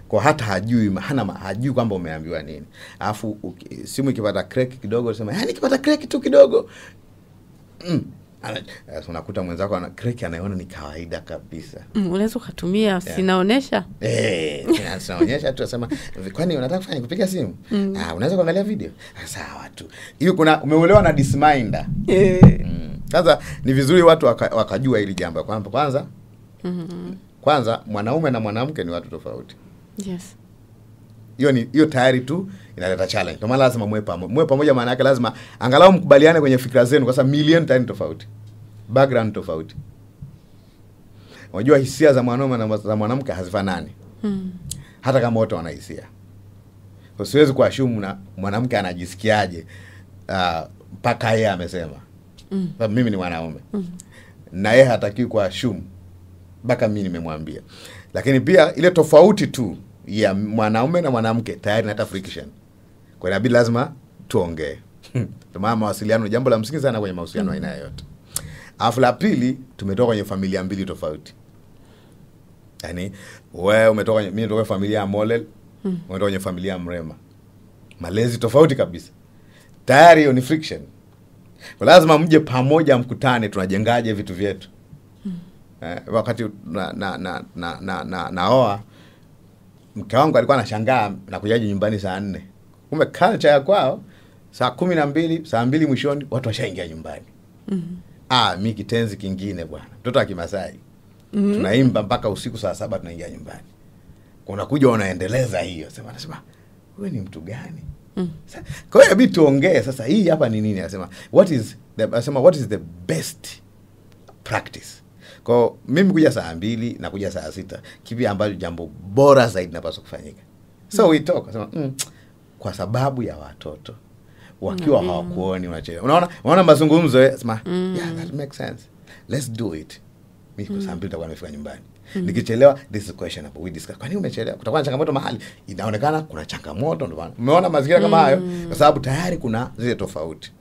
Kwa hata hajui kwamba umeambiwa nini. Alafu simu ikipata crack kidogo unasema, yani ikipata crack tu kidogo. Unakuta mwenzako ana crack anaona ni kawaida kabisa. Unaweza kutumia sinaonesha? Sinaonyesha tu, asema kwani unataka kufanya kupiga simu? Unaweza kuangalia video. Sawa tu. Hiyo umeolewa na disminder. Sasa ni vizuri watu wakajua hili jambo kwamba kwanza mwanaume na mwanamke ni watu tofauti. Yes. Hiyo tayari tu inaleta challenge. Kwa maana lazima mwe pamoja, maana yake lazima angalau mkubaliane kwenye fikra zenu, kwa sababu milioni tayari tofauti. Background tofauti. Unajua hisia za mwanaume na za mwanamke hazifanani. Hata kama wote wana hisia. Kwa siwezi kuashumu na mwanamke anajisikiaje mpaka yeye amesema. Mimi ni mwanaume. Na yeye hataki kuashumu mpaka mimi nimemwambia. Lakini pia ile tofauti tu ya mwanaume na mwanamke tayari inaleta friction. Kwa inabidi lazima tuongee. Kwa maana mawasiliano ni jambo la msingi sana kwenye mahusiano aina yoyote. Alafu la pili, tumetoka kwenye familia mbili tofauti. Yaani wewe mimi nitoka kwenye familia ya Molel, wewe unatoka kwenye familia ya Mrema. Malezi tofauti kabisa. Tayari hiyo ni friction. Kwa lazima mje pamoja, mkutane, tunajengaje vitu vyetu. Wakati naoa, mke wangu alikuwa anashangaa na kujaji nyumbani saa 4. Kumbe culture ya kwao saa 12, saa 2 mwishoni watu washaingia nyumbani. Mimi kitenzi kingine bwana. Mtoto wa Kimasai. Tunaimba mpaka usiku saa 7 tunaingia nyumbani. Unakuja unaendeleza hiyo. Anasema wewe ni mtu gani? Kwa hiyo inabidi tuongee sasa, hii hapa ni nini? Anasema what is the best practice? Kwa mimi kuja saa 2 na kuja saa 6, kipi ambacho jambo bora zaidi napaswa kufanyika? So we talk, anasema kwa sababu ya watoto wakiwa hawakuoni unachelewa. Unaona mazungumzo anasema yeah, that makes sense. Let's do it. Mimi kwa saa 2 nitakuwa nimefika nyumbani. Nikichelewa, this is question about we discuss. Kwa nini umechelewa? Kutakuwa na changamoto mahali. Inaonekana kuna changamoto, ndio maana. Umeona mazingira kama hayo, kwa sababu tayari kuna zile tofauti.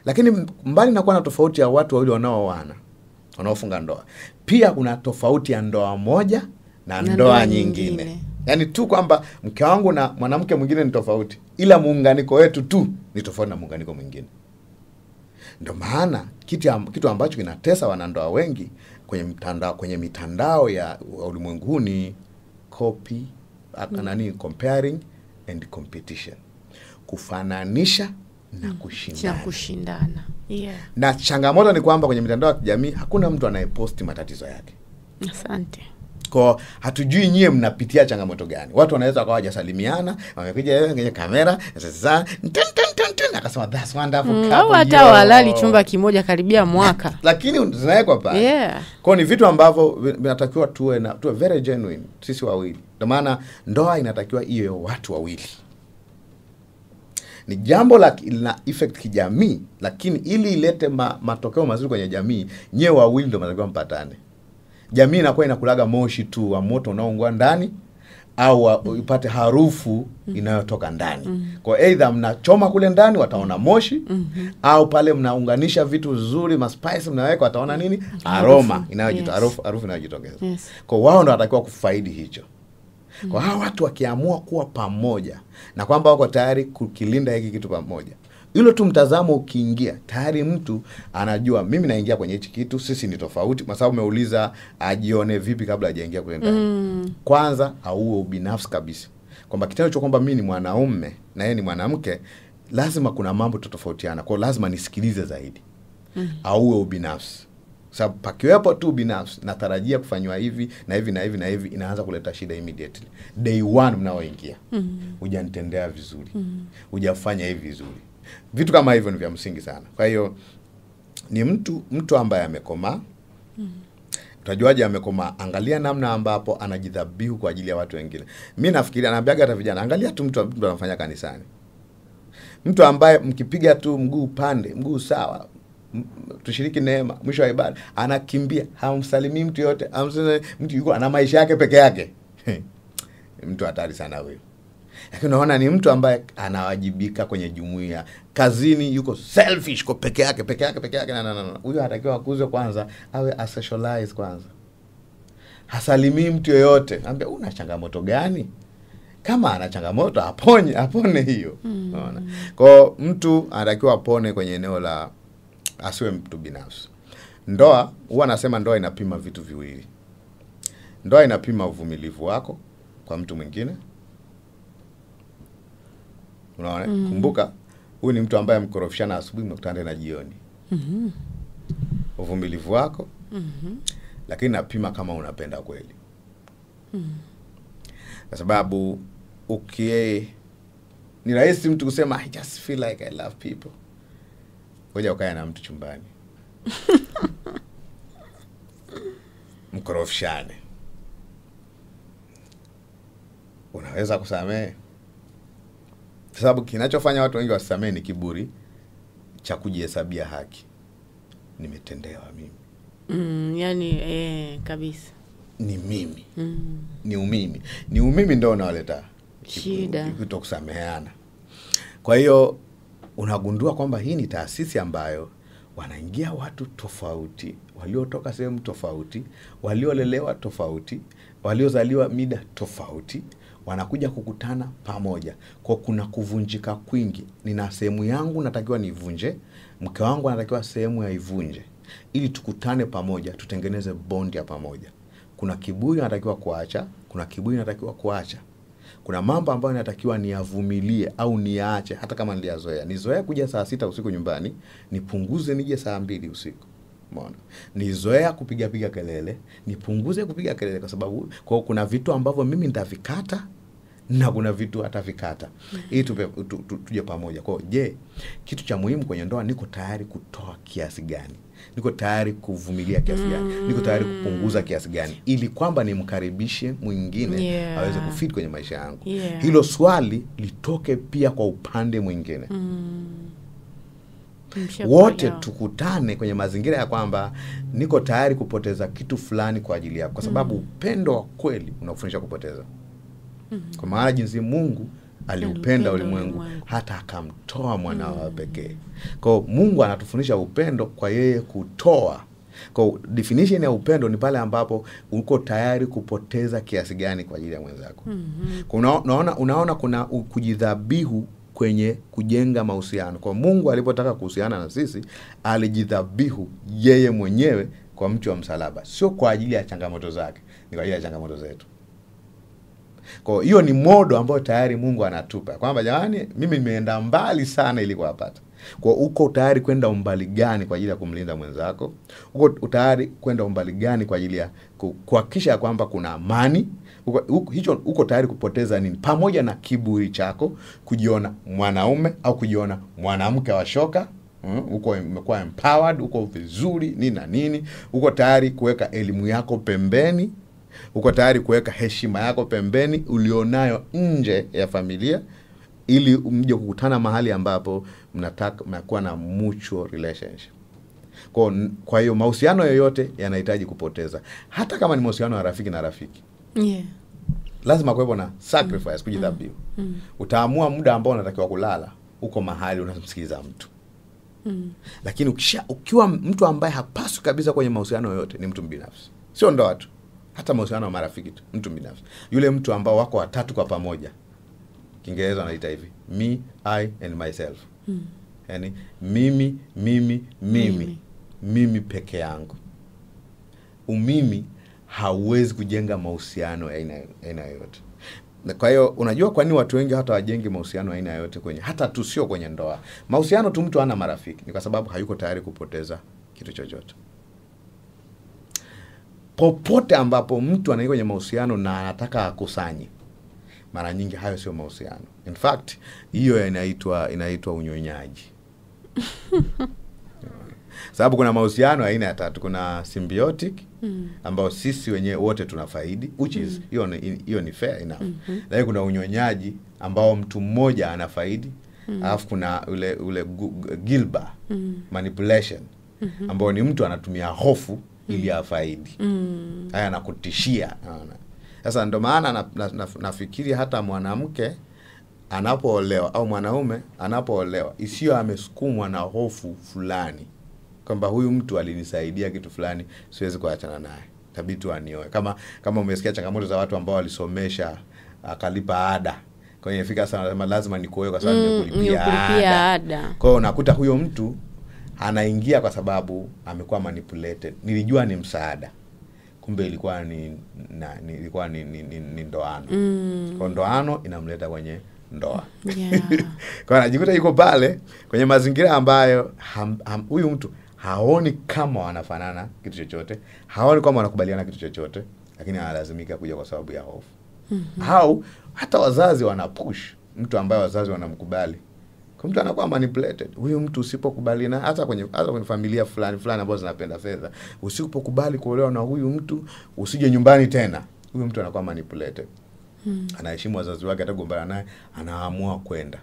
Lakini mbali na kuwa na tofauti ya watu wawili wanaoana, wanaofunga ndoa, pia kuna tofauti ya ndoa moja na ndoa nyingine. Yaani tu kwamba mke wangu na mwanamke mwingine ni tofauti, ila muunganiko wetu tu ni tofauti na muunganiko mwingine. Ndio maana kitu ambacho kinatesa wanandoa wengi kwenye mitandao ya ulimwenguni, comparing and competition. Kufananisha na kushindana. Yeah. Na changamoto ni kwamba kwenye mitandao ya kijamii hakuna mtu anayeposti matatizo yake. Asante. Kwa hatujui nyie mnapitia changamoto gani. Watu wanaweza wakawa hawajasalimiana, wamekuja kwenye kamera, sasa akasema that's wonderful. Au hata walali chumba kimoja karibia mwaka. Lakini zinawekwa pale. Yeah. Kwa ni vitu ambavyo vinatakiwa tuwe very genuine sisi wawili. Ndio maana ndoa inatakiwa iwe watu wawili. Ni jambo la effect kijamii, lakini ili ilete matokeo mazuri kwenye jamii, nyewe wawili ndio mnatakiwa mpatane. Jamii inakuwa inakulaga moshi tu wa moto unaoungua ndani, au upate harufu inayotoka ndani. Kwa either mnachoma kule ndani wataona moshi, au pale mnaunganisha vitu vizuri, maspice mnaweka wataona nini? Aroma inayojitokeza, harufu inayojitokeza. Yes. Kwa wao ndo watakiwa kufaidi hicho. Kwa hao watu wakiamua kuwa pamoja na kwamba wako tayari kukilinda hiki kitu pamoja, hilo tu mtazamo ukiingia, tayari mtu anajua mimi naingia kwenye hichi kitu, sisi ni tofauti. Kwa sababu umeuliza ajione vipi kabla hajaingia kule ndani. Kwanza auwe ubinafsi kabisa. Kwamba kitendo cha kwamba mimi ni mwanaume na yeye ni mwanamke, lazima kuna mambo tofautiana. Kwa lazima nisikilize zaidi. Auwe ubinafsi. Sababu pakiwepo tu binafsi, natarajia kufanywa hivi na hivi na hivi na hivi, inaanza kuleta shida immediately. Day one mnaoingia. Hujanitendea vizuri. Hujafanya hivi vizuri. Vitu kama hivyo ni vya msingi sana. Kwa hiyo ni mtu ambaye amekomaa. Utajuaje amekomaa? Angalia namna ambapo anajidhabihu kwa ajili ya watu wengine. Mimi nafikiria, naambiaga hata vijana, angalia tu mtu anafanya kanisani. Mtu ambaye mkipiga tu mguu pande, mguu sawa, tushiriki neema, mwisho wa ibada anakimbia, hamsalimii mtu yote, mtu yuko ana maisha yake peke yake. Mtu hatari sana huyo. Lakini unaona ni mtu ambaye anawajibika kwenye jumuiya. Kazini yuko selfish kwa peke yake. Huyo hatakiwa akuzwe kwanza, awe asocialize kwanza. Hasalimii mtu yoyote. Anambia una changamoto gani? Kama ana changamoto apone hiyo. Unaona? Kwa mtu anatakiwa apone kwenye eneo la asiwe mtu binafsi. Ndoa, huwa nasema ndoa inapima vitu viwili. Ndoa inapima uvumilivu wako kwa mtu mwingine. Unaona? Kumbuka, huyu ni mtu ambaye mkorofishana asubuhi, mkutane na jioni. Uvumilivu wako. Lakini napima kama unapenda kweli. Kwa sababu ni rahisi mtu kusema I just feel like I love people. Ngoja ukae na mtu chumbani. Mkorofishane. Unaweza kusamehe. Kwa sababu kinachofanya watu wengi wasisamehe ni kiburi cha kujihesabia haki. Nimetendewa mimi. Yani kabisa. Ni mimi. Ni umimi ndio unaoleta shida, kutokusameheana. Kwa hiyo unagundua kwamba hii ni taasisi ambayo wanaingia watu tofauti, waliotoka sehemu tofauti, waliolelewa tofauti, waliozaliwa mida tofauti, wanakuja kukutana pamoja. Kwa kuna kuvunjika kwingi. Nina sehemu yangu natakiwa nivunje, mke wangu anatakiwa sehemu ya ivunje, ili tukutane pamoja, tutengeneze bond ya pamoja. Kuna kiburi natakiwa kuacha, kuna kiburi natakiwa kuacha. Kuna mambo ambayo natakiwa niyavumilie au niache hata kama niliyazoea. Nizoea kuja saa 6 usiku nyumbani, nipunguze nije saa 2 usiku. Umeona? Nizoea kupiga kelele, nipunguze kupiga kelele kwa sababu kuna vitu ambavyo mimi nitavikata na kuna vitu atavikata. Hii tuje pamoja. Kwa je, kitu cha muhimu kwenye ndoa, niko tayari kutoa kiasi gani? Niko tayari kuvumilia kiasi gani? Niko tayari kupunguza kiasi gani? Ili kwamba nimkaribishe mwingine aweze kufit kwenye maisha yangu. Hilo swali litoke pia kwa upande mwingine. Wote tukutane kwenye mazingira ya kwamba niko tayari kupoteza kitu fulani kwa ajili yako. Kwa sababu upendo wa kweli unakufundisha kupoteza. Kwa maana jinsi Mungu aliupenda ulimwengu hata akamtoa mwanao wa pekee. Kwa Mungu anatufundisha upendo kwa yeye kutoa. Kwa definition ya upendo ni pale ambapo uko tayari kupoteza kiasi gani kwa ajili ya mwenzako. Unaona kuna kujidhabihu kwenye kujenga mahusiano. Kwa Mungu alipotaka kuhusiana na sisi, alijidhabihu yeye mwenyewe kwa mti wa msalaba. Sio kwa ajili ya changamoto zake, ni kwa ajili ya changamoto zetu. Kwa hiyo ni modo ambayo tayari Mungu anatupa. Kwamba jamani, mimi nimeenda mbali sana ili kuwapata. Kwa uko tayari kwenda umbali gani kwa ajili ya kumlinda mwenzako? Uko tayari kwenda umbali gani kwa ajili ya kuhakikisha kwamba kuna amani? Uko tayari kupoteza nini? Pamoja na kiburi chako, kujiona mwanaume au kujiona mwanamke wa shoka, uko umekuwa empowered, uko vizuri nini na nini. Uko tayari kuweka elimu yako pembeni, uko tayari kuweka heshima yako pembeni ulionayo nje ya familia, ili mje kukutana mahali ambapo mnakuwa na mutual relationship. Kwa hiyo mahusiano yoyote yanahitaji kupoteza, hata kama ni mahusiano ya rafiki na rafiki. lazima kuwepo na sacrifice, kujidhabihu. Utaamua muda ambao unatakiwa kulala, uko mahali unamsikiliza mtu. Lakini ukiwa mtu ambaye hapaswi kabisa kwenye mahusiano yote, ni mtu binafsi. Sio ndoa tu, hata mahusiano ya marafiki tu, mtu binafsi. Yule mtu ambao wako watatu kwa pamoja. Kiingereza wanaita hivi, me, I and myself. Yaani mimi peke yangu. Umimi hauwezi kujenga mahusiano aina yoyote. Kwa hiyo unajua kwa nini watu wengi hata wajenge mahusiano aina yoyote kwenye, hata tu sio kwenye ndoa. Mahusiano tu mtu hana marafiki, ni kwa sababu hayuko tayari kupoteza kitu chochote. Popote ambapo mtu anaingia kwenye mahusiano na anataka akusanye, mara nyingi hayo sio mahusiano. In fact, hiyo inaitwa unyonyaji. Sababu kuna mahusiano aina ya tatu. Kuna symbiotic, ambao sisi wenyewe wote tunafaidi, which is hiyo ni fair enough. Lakini kuna unyonyaji ambao mtu mmoja anafaidi, alafu kuna ule gilba, manipulation, ambao ni mtu anatumia hofu ili afaidi. Haya anakutishia. Sasa ndio maana nafikiri hata mwanamke anapoolewa au mwanaume anapoolewa, isiyo amesukumwa na hofu fulani kwamba huyu mtu alinisaidia kitu fulani, siwezi kuachana naye, tabii tu anioe. Kama umesikia changamoto za watu ambao walisomesha akalipa ada, kwa hiyo ifika sana nasema lazima nikuoe kwa sababu nimekulipia ada. Kwa hiyo unakuta huyo mtu anaingia kwa sababu amekuwa manipulated. Nilijua ni msaada, kumbe ilikuwa ni ndoano. Kwa ndoano inamleta kwenye ndoa. Kwa anajikuta yuko pale kwenye mazingira ambayo huyu mtu haoni kama wanafanana kitu chochote, haoni kama wanakubaliana kitu chochote, lakini analazimika kuja kwa sababu ya hofu. Au hata wazazi wanapush mtu ambaye wazazi wanamkubali. Kwa mtu anakuwa manipulated. Huyu mtu usipokubaliana, hata kwenye familia fulani ambazo zinapenda fedha, usipokubali kuolewa na huyu mtu, usije nyumbani tena. Huyu mtu anakuwa manipulated. Anaheshimu wazazi wake, atagombana naye, anaamua kwenda.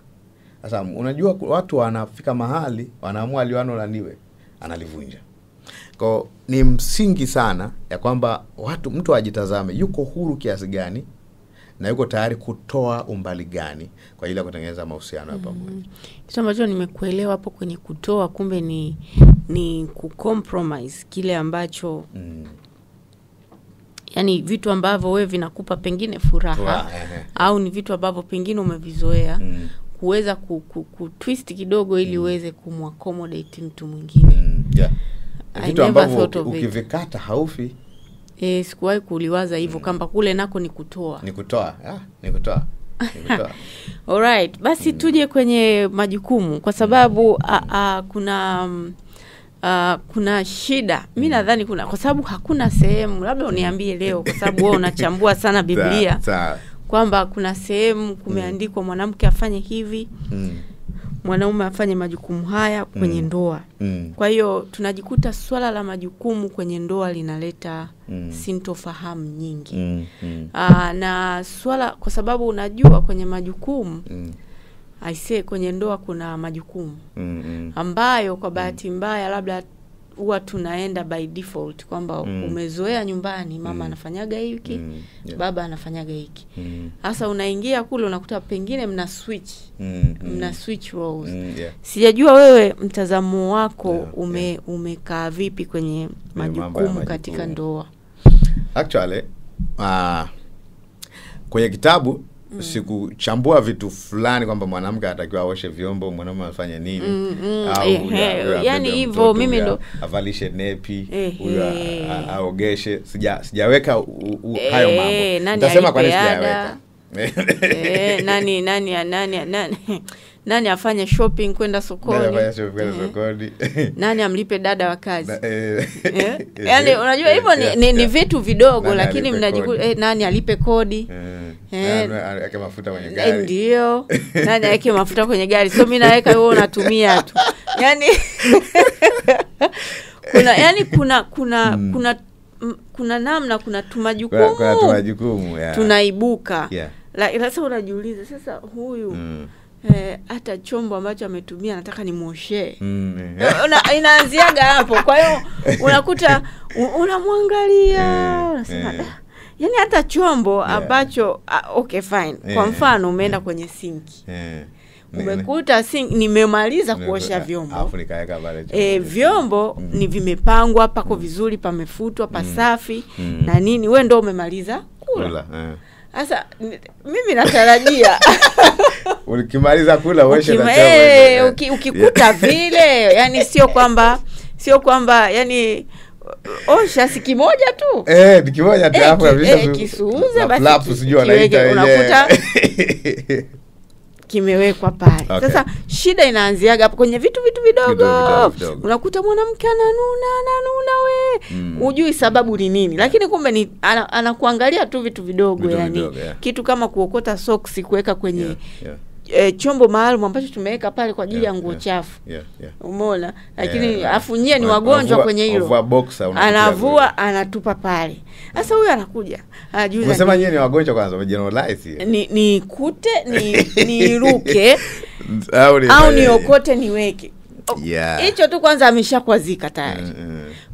Sasa unajua watu wanafika mahali wanaamua liwano la niwe, analivunja. Kwa ni msingi sana ya kwamba mtu ajitazame yuko huru kiasi gani na yuko tayari kutoa umbali gani kwa ajili ya kutengeneza mahusiano ya pamoja. Kitu ambacho nimekuelewa hapo kwenye kutoa, kumbe ni kucompromise kile ambacho yani vitu ambavyo wewe vinakupa pengine furaha au ni vitu ambavyo pengine umevizoea, kuweza kutwist kidogo ili uweze kumaccommodate mtu mwingine. Vitu ambavyo ukivikata haufi. Sikuwahi kuliwaza hivyo kwamba kule nako ni kutoa. Ni kutoa. Alright, basi tuje kwenye majukumu kwa sababu kuna shida. Mimi nadhani kwa sababu hakuna sehemu, labda uniambie leo kwa sababu wewe unachambua sana Biblia. Kwamba kuna sehemu kumeandikwa mwanamke afanye hivi, mwanaume afanye majukumu haya kwenye ndoa. Kwa hiyo tunajikuta swala la majukumu kwenye ndoa linaleta sintofahamu nyingi. Na swala, kwa sababu unajua kwenye majukumu kwenye ndoa kuna majukumu ambayo kwa bahati mbaya labda huwa tunaenda by default kwamba umezoea nyumbani mama anafanyaga hiki, baba anafanyaga hiki. Sasa unaingia kule unakuta pengine mna switch roles. Sijajua wewe mtazamo wako umekaa vipi kwenye majukumu katika ndoa? Actually kwenye kitabu sikuchambua vitu fulani kwamba mwanamke anatakiwa aoshe vyombo, mwanamume afanye nini, au yani hivyo mimi ndo avalishe nepi, huyo aogeshe. Sijaweka hayo mambo. Nitasema kwa nini sijaweka. Nani afanye shopping kwenda sokoni? Nani amlipe dada wa kazi? Yaani unajua hivyo ni vitu vidogo, lakini mnajikuta nani alipe kodi? Nani aweke mafuta kwenye gari? Ndio. Nani aweke mafuta kwenye gari? So mimi naweka, wewe unatumia tu. Yaani kuna namna, kuna tumajukumu tunaibuka. Sasa unajiuliza sasa huyu hata chombo ambacho ametumia nataka nimuoshe. Inaanziaga hapo. Kwa hiyo unakuta unamwangalia, unasema yani hata chombo ambacho okay fine. Kwa mfano umeenda kwenye sinki. Umekuta sink nimemaliza kuosha vyombo. Alafu nikaeka pale. Vyombo ni vimepangwa pako vizuri, pamefutwa, pasafi na nini, wewe ndio umemaliza kula. Sasa mimi natarajia ukimaliza kula uoshe na chombo. Ukikuta vile, yani sio kwamba yani osha si kimoja tu. Ni kimoja tu hapo kabisa. Kisuuze basi. Lafu sijui anaita unakuta kimewekwa pale. Okay. Sasa shida inaanziaga hapo kwenye vitu vidogo. Unakuta mwanamke ananuna we. Ujui sababu ni nini. Lakini kumbe ni anakuangalia tu vitu vidogo yani. Kitu kama kuokota socks kuweka kwenye chombo maalum ambacho tumeweka pale kwa ajili ya nguo chafu. Umeona? Lakini afu nyie ni wagonjwa kwenye hilo. Anavua anatupa pale. Sasa huyu anakuja. Anajuza. Unasema nyie ni wagonjwa kwanza, generalize. Ni kute ni ruke au niokote niweke. Hicho tu kwanza ameshakwazika tayari.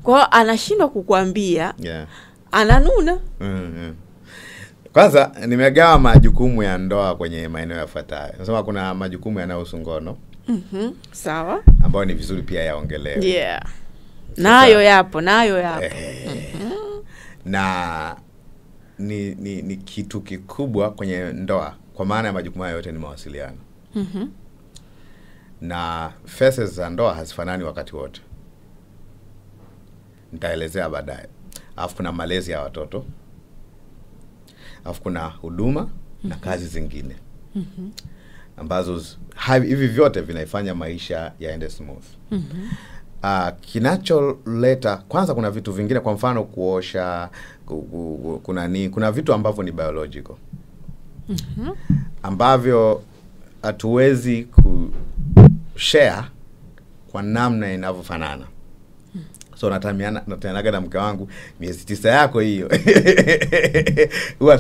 Kwa hiyo anashindwa kukuambia. Ananuna. Kwanza nimegawa majukumu ya ndoa kwenye maeneo yafuatayo. Nasema kuna majukumu yanayohusu ngono. Sawa. Ambayo ni vizuri pia yaongelewe. Nayo yapo. Na ni kitu kikubwa kwenye ndoa, kwa maana ya majukumu yote ni mawasiliano. Na phases za ndoa hazifanani wakati wote. Nitaelezea baadaye. Alafu kuna malezi ya watoto. Alafu kuna huduma na kazi zingine. Ambazo hivi vyote vinaifanya maisha yaende smooth. Kinacholeta kwanza, kuna vitu vingine, kwa mfano kuosha, kuna vitu ambavyo ni biological. Ambavyo hatuwezi kushare kwa namna inavyofanana. So nataniaga na mke wangu miezi 9 yako hiyo. Huwa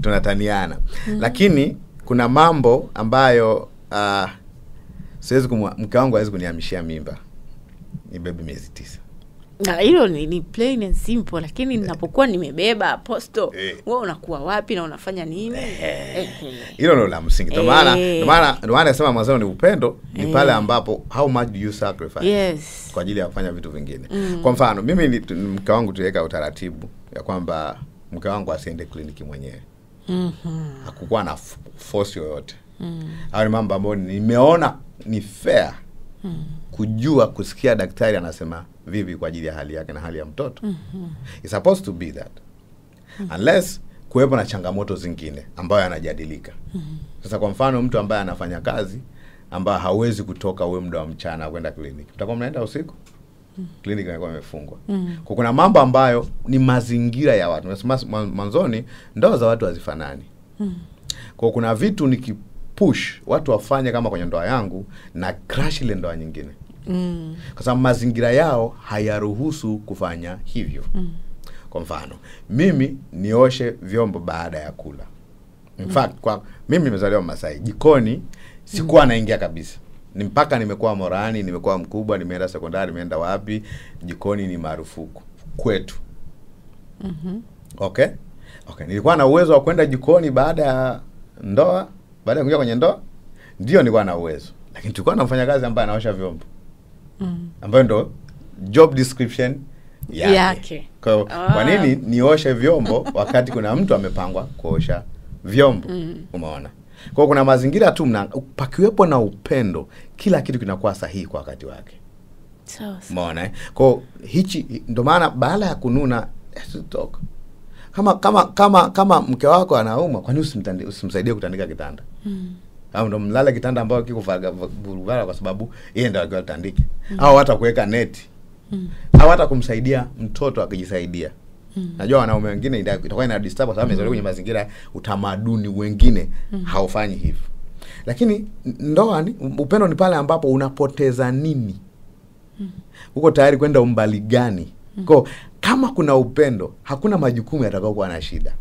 tunataniana. Lakini kuna mambo ambayo siwezi mke wangu hawezi kunihamishia mimba. Ni bebe miezi 9. Na hilo ni plain and simple, lakini ninapokuwa nimebeba aposto, wewe unakuwa wapi na unafanya nini? Hilo ndio la msingi. Ndio maana nasema mwanzo ni upendo, ni pale ambapo how much do you sacrifice kwa ajili ya kufanya vitu vingine. Kwa mfano mimi mke wangu tuweka utaratibu ya kwamba mke wangu asiende kliniki mwenyewe. Hakukuwa na force yoyote. Hayo ni mambo ambayo nimeona ni fair. Kujua kusikia daktari anasema vipi kwa ajili ya hali yake na hali ya mtoto. It's supposed to be that. Unless kuwepo na changamoto zingine ambayo yanajadilika. Sasa kwa mfano mtu ambaye anafanya kazi ambaye hawezi kutoka uwe muda wa mchana kwenda kliniki. Mtakuwa mnaenda usiku? Kliniki inakuwa imefungwa. Kwa kuna mambo ambayo ni mazingira ya watu. Nasema mwanzoni ndoa za watu hazifanani. Kwa kuna vitu nikipush watu wafanye kama kwenye ndoa yangu na crash ile ndoa nyingine. Kwa sababu mazingira yao hayaruhusu kufanya hivyo. Kwa mfano, mimi nioshe vyombo baada ya kula. In fact, kwa mimi nimezaliwa Masai, jikoni sikuwa naingia kabisa. Ni mpaka nimekuwa morani, nimekuwa mkubwa, nimeenda sekondari, nimeenda wapi, jikoni ni marufuku kwetu. Okay? Nilikuwa na uwezo wa kwenda jikoni baada ya ndoa, baada ya kuingia kwenye ndoa? Ndio nilikuwa na uwezo. Lakini tulikuwa na mfanyakazi ambaye anaosha vyombo. Ambayo ndo job description yake. Kwa nini nioshe vyombo wakati kuna mtu amepangwa kuosha vyombo? Umeona? Kwa kuna mazingira tu pakiwepo na upendo, kila kitu kinakuwa sahihi kwa wakati wake. Sawa. Umeona? Kwa hichi ndo maana baada ya kununa talk. Kama mke wako anauma, kwa nini usimsaidie kutandika kitanda? Au ndo mlala kitanda ambao kiko vulvara kwa sababu yeye ndo alikuwa atandike. Au hata kuweka neti. Au hata kumsaidia mtoto akijisaidia. Najua wanaume wengine itakuwa ina disturb kwa sababu amezaliwa kwenye mazingira utamaduni wengine haufanyi hivyo. Lakini ndoa ni upendo, ni pale ambapo unapoteza nini? Uko tayari kwenda umbali gani? Kwa kama kuna upendo, hakuna majukumu yatakao kuwa na shida.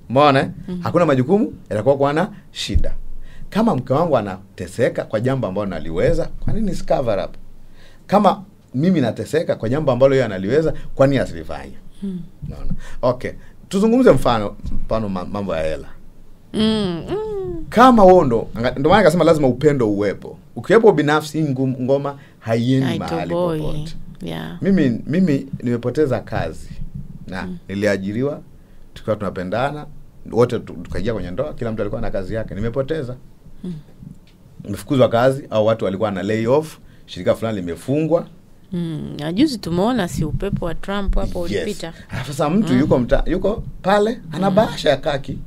Umeona? Hakuna majukumu yatakuwa kuwa na shida. Kama mke wangu anateseka kwa jambo ambalo naliweza, kwa nini si cover up? Kama mimi nateseka kwa jambo ambalo yeye analiweza, kwa nini asilifanye? Unaona? Okay. tuzungumze mfano mambo ya hela. Kama wewe ndio maana nikasema lazima upendo uwepo. Ukiwepo binafsi, ngoma haiendi mahali popote. Yeah. Mimi nimepoteza kazi na niliajiriwa, tukawa tunapendana wote, tukaingia kwenye ndoa, kila mtu alikuwa na kazi yake. Nimepoteza, nimefukuzwa kazi, au watu walikuwa na lay off, shirika fulani limefungwa. Juzi tumeona si upepo wa Trump hapo ulipita. Sasa mtu yuko pale ana bahasha ya kaki,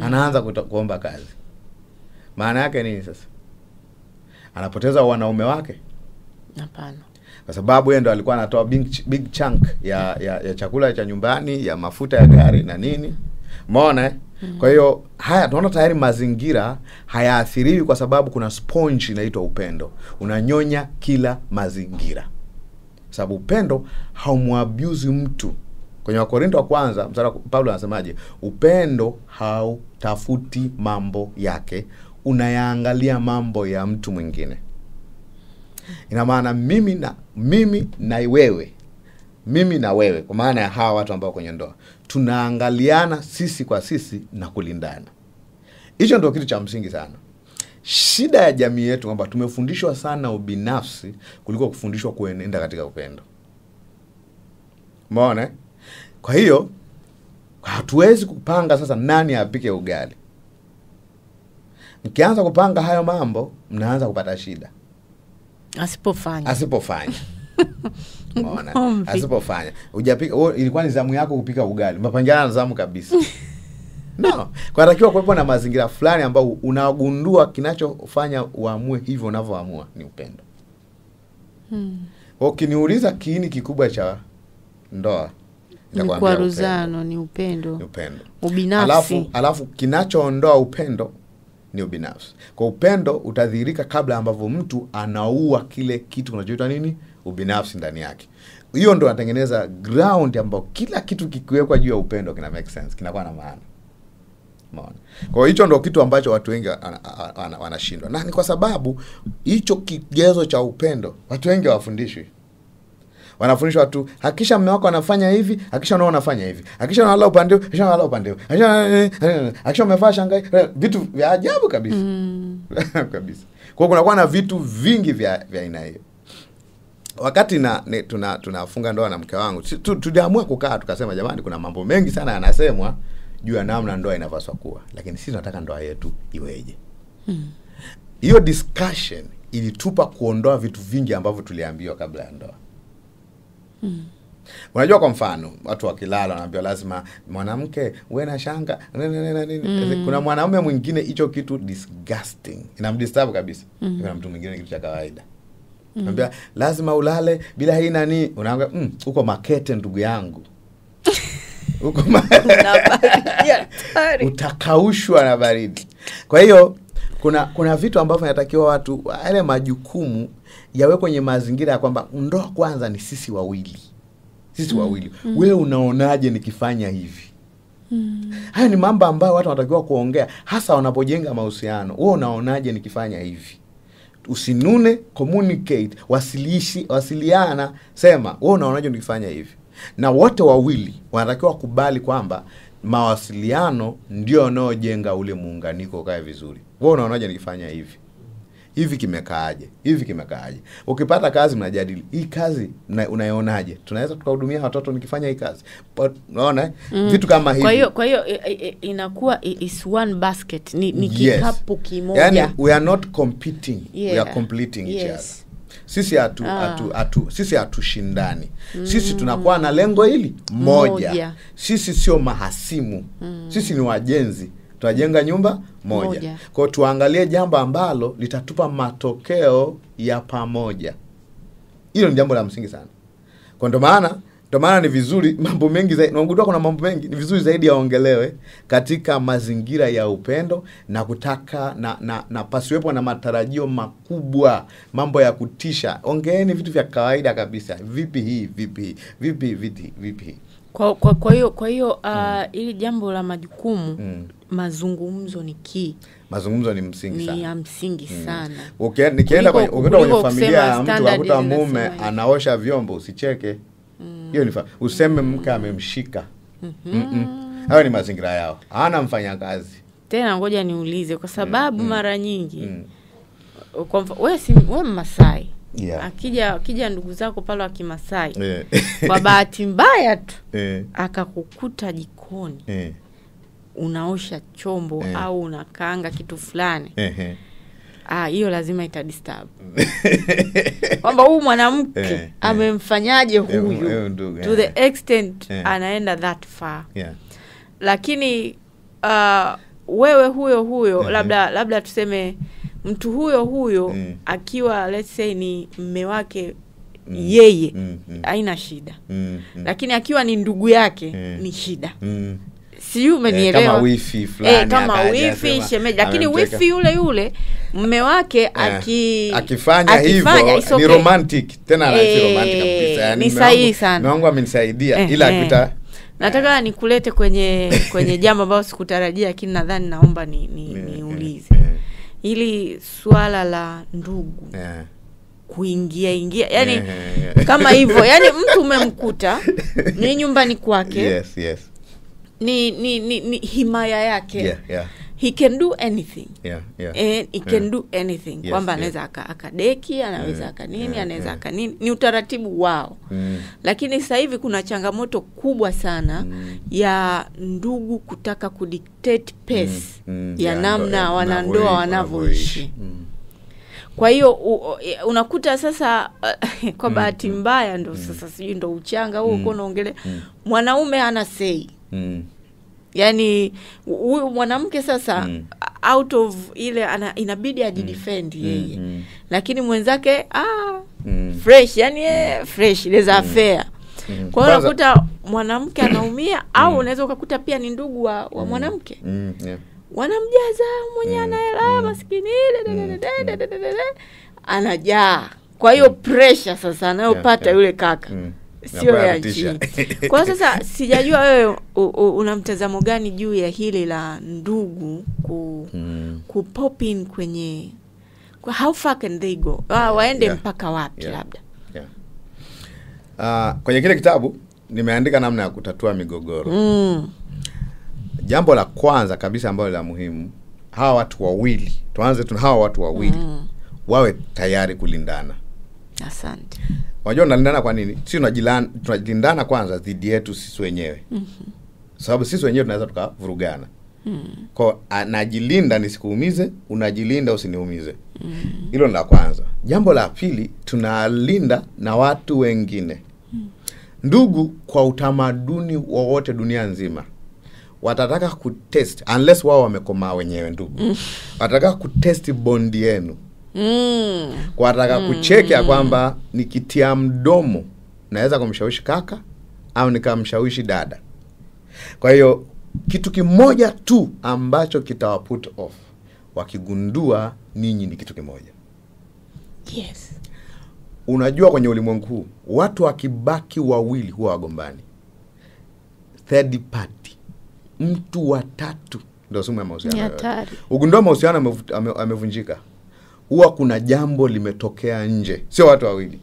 anaanza kuomba kazi. Maana yake nini sasa? Anapoteza wanaume wake? Hapana. Kwa sababu yeye ndo alikuwa anatoa big chunk ya chakula cha nyumbani, ya mafuta ya gari na nini. Umeona? Kwa hiyo haya tunaona tayari mazingira hayaathiriwi kwa sababu kuna sponge inaitwa upendo. Unanyonya kila mazingira. Sababu upendo haumwabuse mtu. Kwenye Wakorintho wa kwanza, Paulo anasemaje? Upendo hautafuti mambo yake, unayaangalia mambo ya mtu mwingine. Ina maana mimi na wewe, kwa maana ya hawa watu ambao kwenye ndoa, tunaangaliana sisi kwa sisi na kulindana. Hicho ndio kitu cha msingi sana. Shida ya jamii yetu kwamba tumefundishwa sana ubinafsi kuliko kufundishwa kuenenda katika upendo. Umeona? Kwa hiyo hatuwezi kupanga sasa nani apike ugali. Mkianza kupanga hayo mambo, mnaanza kupata shida. Asipofanya. Umeona? Asipofanya. Hujapika, ilikuwa ni zamu yako kupika ugali. Mapangana na zamu kabisa. No, kwa takiwa kuwepo na mazingira fulani ambao unagundua kinachofanya uamue hivyo unavyoamua ni upendo. Ukiniuliza kiini kikubwa cha ndoa, Mikwaruzano ni upendo. Ubinafsi. Alafu kinachoondoa upendo ni ubinafsi. Kwa upendo utadhihirika kabla ambavyo mtu anaua kile kitu kinachoitwa nini? Ubinafsi ndani yake. Hiyo ndo inatengeneza ground ambapo kila kitu kikiwekwa juu ya upendo kina make sense, kinakuwa na maana. Umeona? Kwa hiyo ndo kitu ambacho watu wengi wanashindwa. Na ni kwa sababu hicho kigezo cha upendo watu wengi hawafundishwi. Wanafundishwa tu, hakisha mume wako anafanya hivi, hakisha unao unafanya hivi. Hakisha unalala upande, hakisha unalala upande. Hakisha umevaa shangai, vitu vya ajabu kabisa. Kabisa. Kwa kunakuwa na vitu vingi vya aina hiyo. Wakati tunafunga ndoa na mke wangu, tuliamua kukaa tukasema jamani, kuna mambo mengi sana yanasemwa juu ya namna ndoa inapaswa kuwa, lakini sisi tunataka ndoa yetu iweje. Hiyo discussion ilitupa kuondoa vitu vingi ambavyo tuliambiwa kabla ya ndoa. Unajua, kwa mfano watu wakilala wanaambiwa lazima mwanamke uwe na shanga kuna mwanaume mwingine hicho kitu disgusting, inamdisturb kabisa. Kuna mtu mwingine kitu cha kawaida. Anambia lazima ulale bila hii nani, unaambia uko Makete ndugu yangu. Uko utakaushwa na baridi. Kwa hiyo kuna vitu ambavyo vinatakiwa watu yale majukumu yawe kwenye mazingira ya kwamba ndoa kwanza ni sisi wawili. Wewe unaonaje nikifanya hivi? Haya ni mambo ambayo watu wanatakiwa kuongea hasa wanapojenga mahusiano. Wewe unaonaje nikifanya hivi? Usinune, communicate, wasiliana, sema wewe unaonaje nikifanya hivi? Na wote wawili wanatakiwa kubali kwamba mawasiliano ndio yanayojenga ule muunganiko ukae vizuri. Wewe unaonaje nikifanya hivi? Hivi kimekaaje? Ukipata kazi mnajadili, hii kazi unaionaje? Tunaweza tukahudumia watoto nikifanya hii kazi. Unaona? Vitu kama hivi. Kwa hiyo inakuwa is one basket. Ni kikapu kimoja. Yani we are not competing, we are completing each other. Sisi hatushindani. Sisi tunakuwa na lengo hili moja. Sisi sio mahasimu. Sisi ni wajenzi. Tunajenga nyumba moja. Kwa tuangalie jambo ambalo litatupa matokeo ya pamoja. Hilo ni jambo la msingi sana. Kwa ndo maana ni vizuri mambo mengi zaidi, unagundua kuna mambo mengi ni vizuri zaidi yaongelewe katika mazingira ya upendo na kutaka na pasiwepo na matarajio makubwa, mambo ya kutisha. Ongeeni vitu vya kawaida kabisa. Vipi hii? Kwa hiyo ili jambo la majukumu, mazungumzo ni key. Mazungumzo ni msingi sana. Ni ya msingi sana. Nikienda kwenye familia ya mtu akuta mume anaosha vyombo, usicheke. Hiyo ni useme mke amemshika. Hayo ni mazingira yao. Hana mfanyakazi. Tena ngoja niulize kwa sababu mara nyingi wewe Masai. Yeah. Akija ndugu zako pale wa Kimasai. Kwa bahati mbaya tu akakukuta jikoni. Unaosha chombo au unakaanga kitu fulani. Hiyo lazima itadisturb. Kwamba huyu mwanamke amemfanyaje huyu to the extent anaenda that far. Lakini wewe huyo labda tuseme mtu huyo akiwa let's say ni mme wake yeye haina shida. Lakini akiwa ni ndugu yake ni shida. Si umenielewa? Kama wifi fulani kama wifi shemeji, lakini wifi yule mume wake akifanya hivyo ni romantic, tena ni romantic kabisa. Yani ni sahihi sana. Mungu amenisaidia ila akipita. Nataka nikulete kwenye jambo ambalo sikutarajia, lakini nadhani naomba niulize. Ili swala la ndugu kuingia yani kama hivyo, yani mtu umemkuta ni nyumbani kwake. Yes. Ni himaya yake. He can do anything. He can do anything. Kwamba anaweza akadeki, anaweza akanini, anaweza akanini. Ni utaratibu wao. Lakini sasa hivi kuna changamoto kubwa sana ya ndugu kutaka kudictate pace ya namna wanandoa wanavyoishi. Kwa hiyo unakuta sasa kwa bahati mbaya ndo sasa sijui ndo uchanga huo uko naongelea mwanaume hana say. Yani huyu mwanamke sasa out of ile inabidi ajidefend yeye. Lakini mwenzake fresh, yani fresh les affaires. Kwa hiyo unakuta mwanamke anaumia au unaweza ukakuta pia ni ndugu wa mwanamke. Wanamjaza mwenye anaela maskini ile anajaa. Kwa hiyo pressure sasa anayopata yule kaka sio ya chini. Kwa sasa sijajua wewe una mtazamo gani juu ya hili la ndugu ku pop in kwenye how far can they go? Waende mpaka wapi labda? Kwenye kile kitabu nimeandika namna ya kutatua migogoro. Jambo la kwanza kabisa ambalo la muhimu, hawa watu wawili, tuanze hawa watu wawili wawe tayari kulindana. Asante. Unajua tunalindana kwa nini? Sisi tunajilindana kwanza dhidi yetu sisi wenyewe. Sababu sisi wenyewe tunaweza tukavurugana. Kwa najilinda nisikuumize, unajilinda usiniumize. Hilo ni la kwanza. Jambo la pili, tunalinda na watu wengine. Ndugu kwa utamaduni wowote dunia nzima watataka kutest, unless wao wamekomaa wenyewe ndugu. Watataka kutest bond yenu. Kwa wataka kucheki kwamba nikitia mdomo naweza kumshawishi kaka au nikamshawishi dada. Kwa hiyo kitu kimoja tu ambacho kitawa put off wakigundua ninyi ni kitu kimoja. Yes. Unajua kwenye ulimwengu huu watu wakibaki wawili huwa wagombani. Third party, mtu wa tatu ndio sumu ya mahusiano. Ugundua mahusiano amevunjika, huwa kuna jambo limetokea nje, sio watu wawili.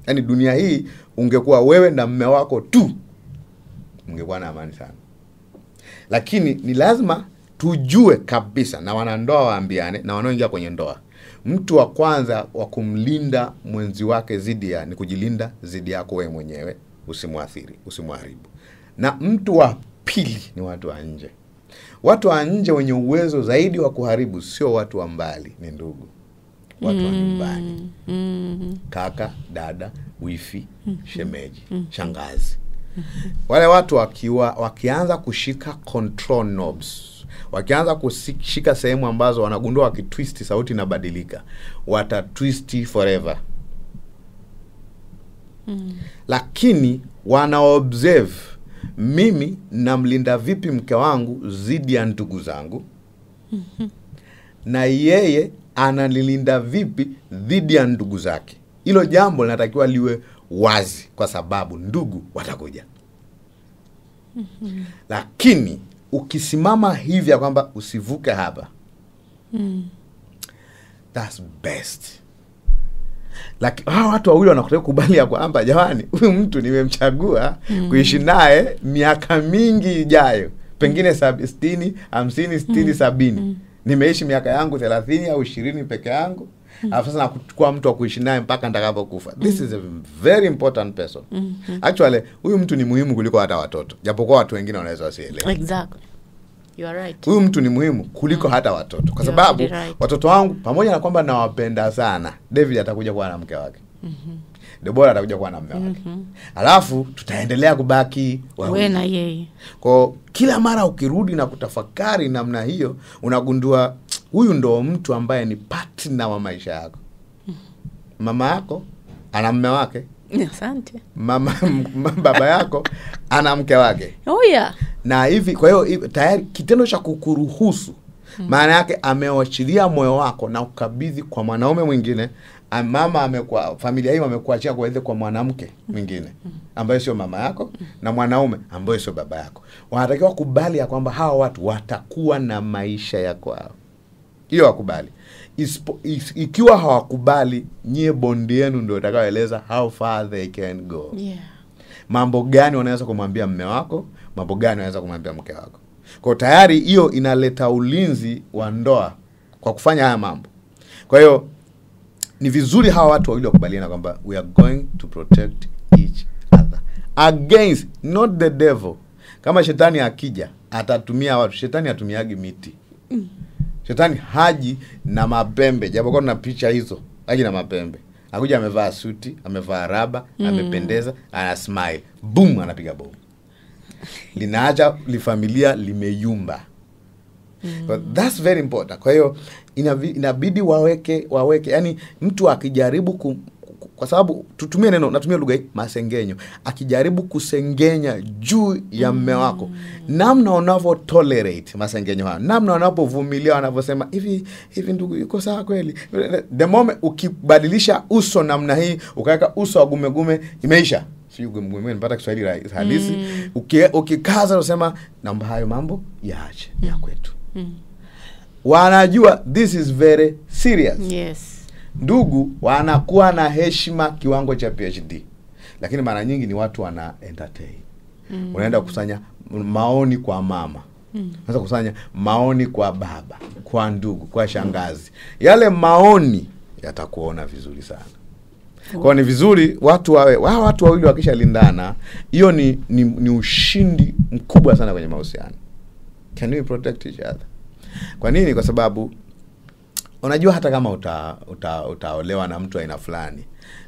Yaani dunia hii ungekuwa wewe na mume wako tu, ungekuwa na amani sana. Lakini ni lazima tujue kabisa, na wanandoa waambiane na wanaoingia kwenye ndoa, mtu wa kwanza wa kumlinda mwenzi wake zidi ya ni kujilinda zidi yako wewe mwenyewe, usimuathiri, usimuharibu. Na mtu wa pili ni watu wa nje. Watu wa nje wenye uwezo zaidi wa kuharibu sio watu wa mbali, ni ndugu. Watu wa nyumbani. Kaka, dada, wifi, shemeji, shangazi. Wale watu wakianza kushika control knobs, wakianza kushika sehemu ambazo wanagundua wakitwist sauti inabadilika, watatwist forever. Lakini wana observe mimi namlinda vipi mke wangu zidi ya ndugu zangu, na yeye analilinda vipi dhidi ya ndugu zake. Hilo jambo linatakiwa liwe wazi, kwa sababu ndugu watakuja. Lakini ukisimama hivi ya kwamba usivuke hapa, that's best. Lakini hao watu wawili wanakutaka kubali ya kwamba jamani, huyu mtu nimemchagua kuishi naye miaka mingi ijayo. Pengine 60, 50, 60, 70. Nimeishi miaka yangu 30 au 20 peke yangu. Alafu sasa nakuchukua mtu wa kuishi naye mpaka nitakapokufa. This is a very important person. Actually, huyu mtu ni muhimu kuliko hata watoto. Japokuwa watu wengine wanaweza wasielewe. Exactly. You are right. Huyu mtu ni muhimu kuliko hata watoto. Kwa sababu watoto wangu pamoja na kwamba nawapenda sana, David atakuja kuwa na mke wake. Deborah atakuja kuwa na mume wake. Alafu tutaendelea kubaki wewe na yeye. Kwa kila mara ukirudi na kutafakari namna hiyo, unagundua huyu ndo mtu ambaye ni partner wa maisha yako. Mama yako ana mume wake. Asante. Baba yako ana mke wake. Oh yeah. Na hivi kwa hiyo tayari kitendo cha kukuruhusu maana yake amewachilia moyo wako na ukabidhi kwa mwanaume mwingine. Mama amekuwa, familia hii wamekuachia kwa kwa mwanamke mwingine ambaye sio mama yako na mwanaume ambaye sio baba yako. Wanatakiwa kubali ya kwamba hawa watu watakuwa na maisha yako hao. Hiyo wakubali. Ikiwa hawakubali, nyie bondi yenu ndio itakayoeleza how far they can go. Yeah. Mambo gani wanaweza kumwambia mume wako, mambo gani wanaweza kumwambia mke wako. Kwa tayari hiyo inaleta ulinzi wa ndoa kwa kufanya haya mambo. Kwa hiyo ni vizuri hawa watu wawili wakubaliana kwamba we are going to protect each other against not the devil. Kama shetani akija atatumia watu. Shetani hatumiagi miti. Shetani haji na mapembe. Japokuwa tuna picha hizo, haji na mapembe. Akuja amevaa suti, amevaa raba, amependeza, ana smile. Boom, anapiga bomu. Linaacha familia limeyumba. But that's very important. Kwa hiyo inabidi waweke yani mtu akijaribu kwa sababu tutumie neno, natumia lugha hii, masengenyo. Akijaribu kusengenya juu ya mume wako, namna unavyo tolerate masengenyo hayo, namna unapovumilia, wanavyosema hivi ndugu yuko sawa kweli, the moment ukibadilisha uso namna hii, ukaweka uso wa gumegume, imeisha. Sio gumegume, nipata Kiswahili halisi. Ukikaza unasema naomba hayo mambo yaache ya kwetu. Wanajua this is very serious. Yes. Ndugu wanakuwa na heshima kiwango cha PhD. Lakini mara nyingi ni watu wana entertain. Unaenda kusanya maoni kwa mama. Unaanza kusanya maoni kwa baba, kwa ndugu, kwa shangazi. Yale maoni yatakuona vizuri sana. Kwa ni vizuri watu watu wawili wakishalindana, hiyo ni ushindi mkubwa sana kwenye mahusiano. Can we protect each other? Kwa nini? Kwa sababu unajua hata kama utaolewa na mtu aina fulani,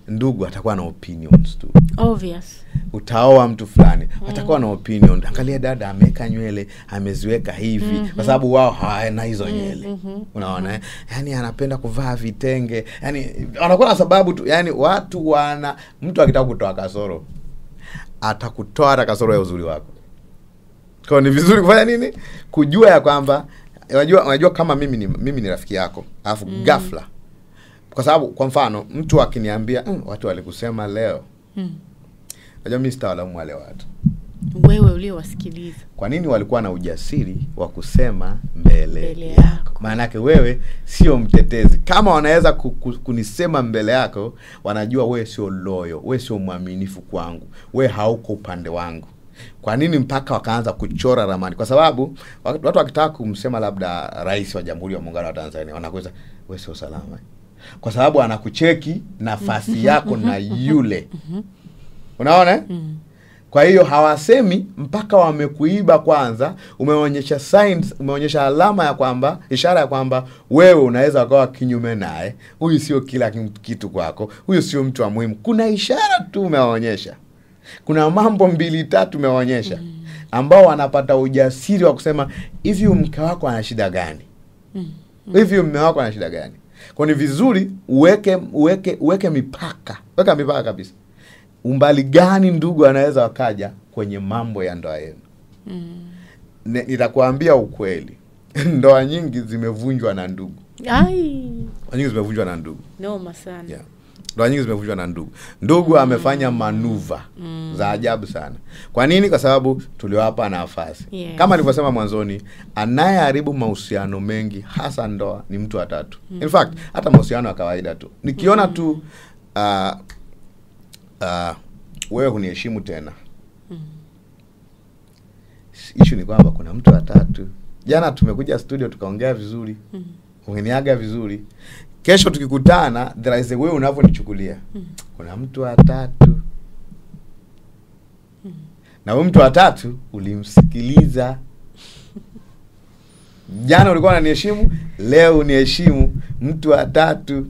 ndugu atakuwa na opinions tu. Obvious. Utaoa mtu fulani, atakuwa na opinion. Angalia dada ameweka nywele, ameziweka hivi, kwa sababu wao hawana hizo nywele. Unaona? Yaani anapenda kuvaa vitenge. Yaani anakuwa na sababu tu. Yaani watu mtu akitaka kutoa kasoro, atakutoa hata kasoro ya uzuri wako. Kwa ni vizuri kufanya nini? Kujua ya kwamba unajua kama mimi ni rafiki yako, alafu ghafla. Kwa sababu kwa mfano mtu akiniambia watu walikusema leo. Unajua mimi sitawalaumu wale watu. Wewe uliowasikiliza. Kwa nini walikuwa na ujasiri wa kusema mbele yako? Maana yake wewe sio mtetezi. Kama wanaweza kunisema mbele yako, wanajua wewe sio loyal, wewe sio mwaminifu kwangu, wewe hauko upande wangu. Kwa nini mpaka wakaanza kuchora ramani? Kwa sababu watu wakitaka kumsema labda rais wa Jamhuri ya Muungano wa Tanzania, wanakuza wewe sio salama. Kwa sababu anakucheki nafasi yako na yule. Unaona? Kwa hiyo hawasemi mpaka wamekuiba kwanza, umeonyesha signs, umeonyesha alama ya kwamba, ishara ya kwamba wewe unaweza kuwa kinyume naye. Huyu sio kila kitu kwako. Huyu sio mtu wa muhimu. Kuna ishara tu umeonyesha. Kuna mambo 2-3 umeonyesha ambao wanapata ujasiri wa kusema hivi mke wako ana shida gani? Hivi mume wako ana shida gani? Kwa ni vizuri uweke mipaka. Weka mipaka kabisa. Umbali gani ndugu anaweza wakaja kwenye mambo ya ndoa yenu? Nitakwambia ukweli. Ndoa nyingi zimevunjwa na ndugu. Nyingi zimevunjwa na ndugu. Noma sana. Yeah. Ndoa nyingi zimevunjwa na ndugu. Ndugu amefanya manuva za ajabu sana. Kwa nini? Kwa sababu tuliwapa nafasi. Yeah. Kama nilivyosema mwanzoni, anayeharibu mahusiano mengi hasa ndoa ni mtu wa tatu. In fact, hata mahusiano ya kawaida tu. Nikiona tu wewe huniheshimu tena. Issue ni kwamba kuna mtu watatu. Jana tumekuja studio tukaongea vizuri. Ungeniaga vizuri. Kesho tukikutana, there is a way unavyonichukulia. Kuna mtu watatu. Na huyo mtu watatu ulimsikiliza. Jana ulikuwa unaniheshimu, leo uniheshimu. Mtu watatu.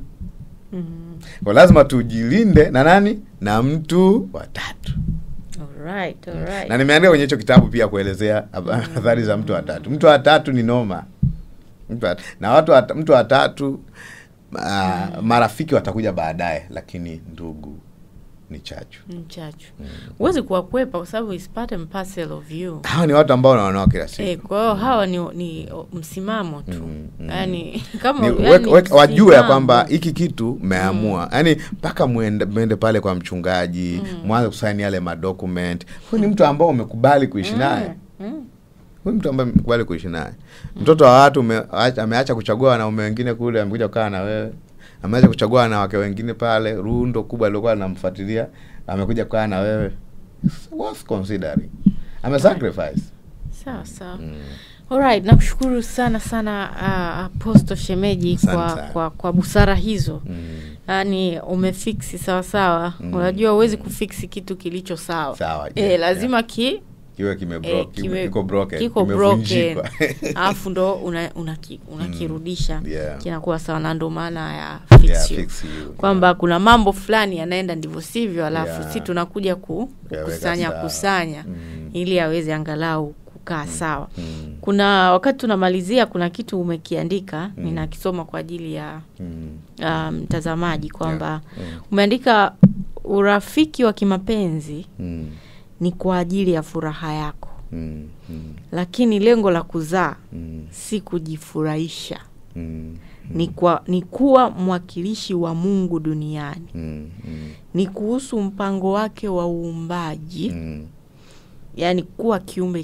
Kwa lazima tujilinde na nani? Na mtu watatu. Alright. Na nimeandika kwenye hicho kitabu pia kuelezea athari za mtu watatu. Mtu watatu ni noma. Mtu watatu marafiki watakuja baadaye, lakini ndugu ni chachu. Huwezi kuwakwepa kwa sababu is part and parcel of you. Hawa ni watu ambao unaona kila siku. Kwa hiyo hawa ni msimamo tu. Yaani kama wajue ya kwamba hiki kitu umeamua. Yaani mpaka muende pale kwa mchungaji, mwanze kusaini yale madocument. Huyu ni mtu ambao umekubali kuishi naye. Huyu mtu ambaye umekubali kuishi naye. Mtoto wa watu ameacha kuchagua wanaume wengine kule, amekuja kukaa na wewe. Ameacha kuchagua wanawake wengine pale, rundo kubwa lilokuwa linamfuatilia, amekuja kukaa na wewe. Worth considering. Sacrifice. Sawa. Alright, nakushukuru sana Apostle Shemeji kwa busara hizo. Yaani umefix sawa. Unajua huwezi kufix kitu kilicho sawa. Lazima kiwe kiko broken. Alafu ndo unakirudisha kinakuwa sawa, na ndo maana ya fix you. Kwamba kuna mambo fulani yanaenda ndivyo sivyo, alafu sisi tunakuja kusanya ili aweze angalau kukaa sawa. Kuna wakati tunamalizia, kuna kitu umekiandika, ninakisoma kwa ajili ya mtazamaji kwamba umeandika urafiki wa kimapenzi ni kwa ajili ya furaha yako. Lakini lengo la kuzaa si kujifurahisha. Ni kuwa mwakilishi wa Mungu duniani. Ni kuhusu mpango wake wa uumbaji. Yaani kuwa kiumbe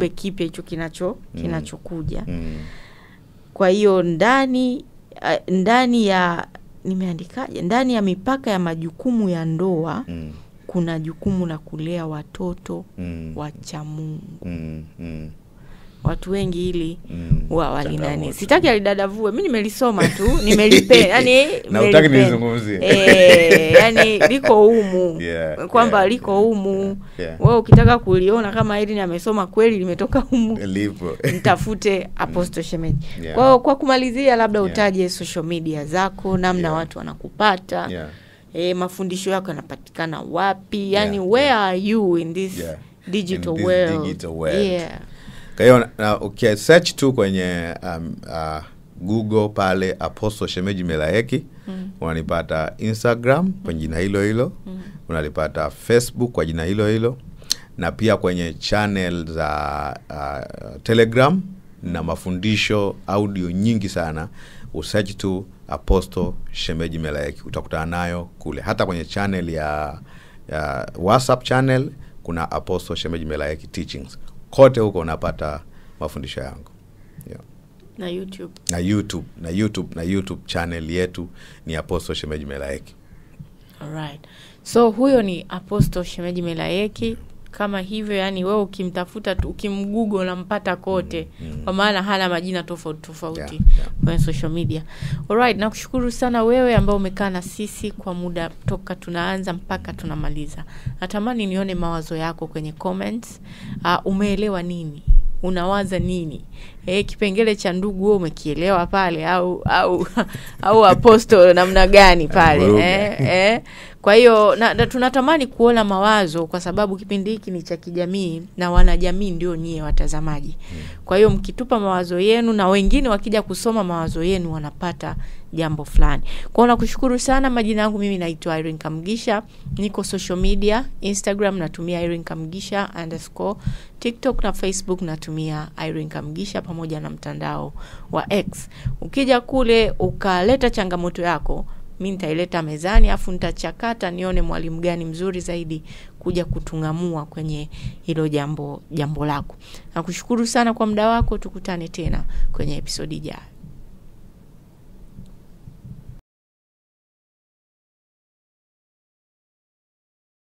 kipi hicho kinachokuja. Kwa hiyo ndani ya nimeandikaje? Ndani ya mipaka ya majukumu ya ndoa kuna jukumu la kulea watoto wacha Mungu. Watu wengi hili walinani. Sitaki alidadavue. Mimi nimelisoma tu, nimelipenda. Yaani na utaki nizungumzie. Yaani liko humu. Kwamba liko humu. Wewe ukitaka kuliona kama hili amesoma kweli limetoka humu, mtafute Apostle Shemeji. Kwa kumalizia, labda utaje social media zako, namna watu wanakupata. Mafundisho yako yanapatikana wapi? Yaani where are you in this digital world? Kwa hiyo search tu kwenye Google pale Apostle Shemeji Melaeki, unanipata. Instagram kwa jina hilo, unalipata Facebook kwa jina hilo, na pia kwenye channel za Telegram na mafundisho audio nyingi sana. Usearch tu Apostle Shemeji Melaeki, utakutana nayo kule. Hata kwenye channel ya WhatsApp channel kuna Apostle Shemeji Melaeki Teachings. Kote huko unapata mafundisho yangu. Na YouTube channel yetu ni Apostle Shemeji Melaeki. Alright. So huyo ni Apostle Shemeji Melaeki. Kama hivyo, yani wewe ukimtafuta tu, ukimgoogle unampata kote. Kwa maana hana majina tofauti kwenye social media. Alright, nakushukuru sana wewe ambao umekaa na sisi kwa muda toka tunaanza mpaka tunamaliza. Natamani nione mawazo yako kwenye comments. Umeelewa nini? Unawaza nini? Kipengele cha ndugu wewe umekielewa pale au Apostle namna gani pale? Kwa hiyo tunatamani kuona mawazo, kwa sababu kipindi hiki ni cha kijamii na wanajamii ndio nyie watazamaji. Kwa hiyo mkitupa mawazo yenu, na wengine wakija kusoma mawazo yenu wanapata jambo fulani. Kwa hiyo nakushukuru sana. Majina yangu mimi naitwa Irene Kamugisha. Niko social media, Instagram natumia Irene Kamugisha _ TikTok na Facebook natumia Irene Kamugisha, pamoja na mtandao wa X. Ukija kule ukaleta changamoto yako, mimi nitaileta mezani, afu nitachakata nione mwalimu gani mzuri zaidi kuja kutungamua kwenye hilo jambo lako. Nakushukuru sana kwa muda wako. Tukutane tena kwenye episode ijayo.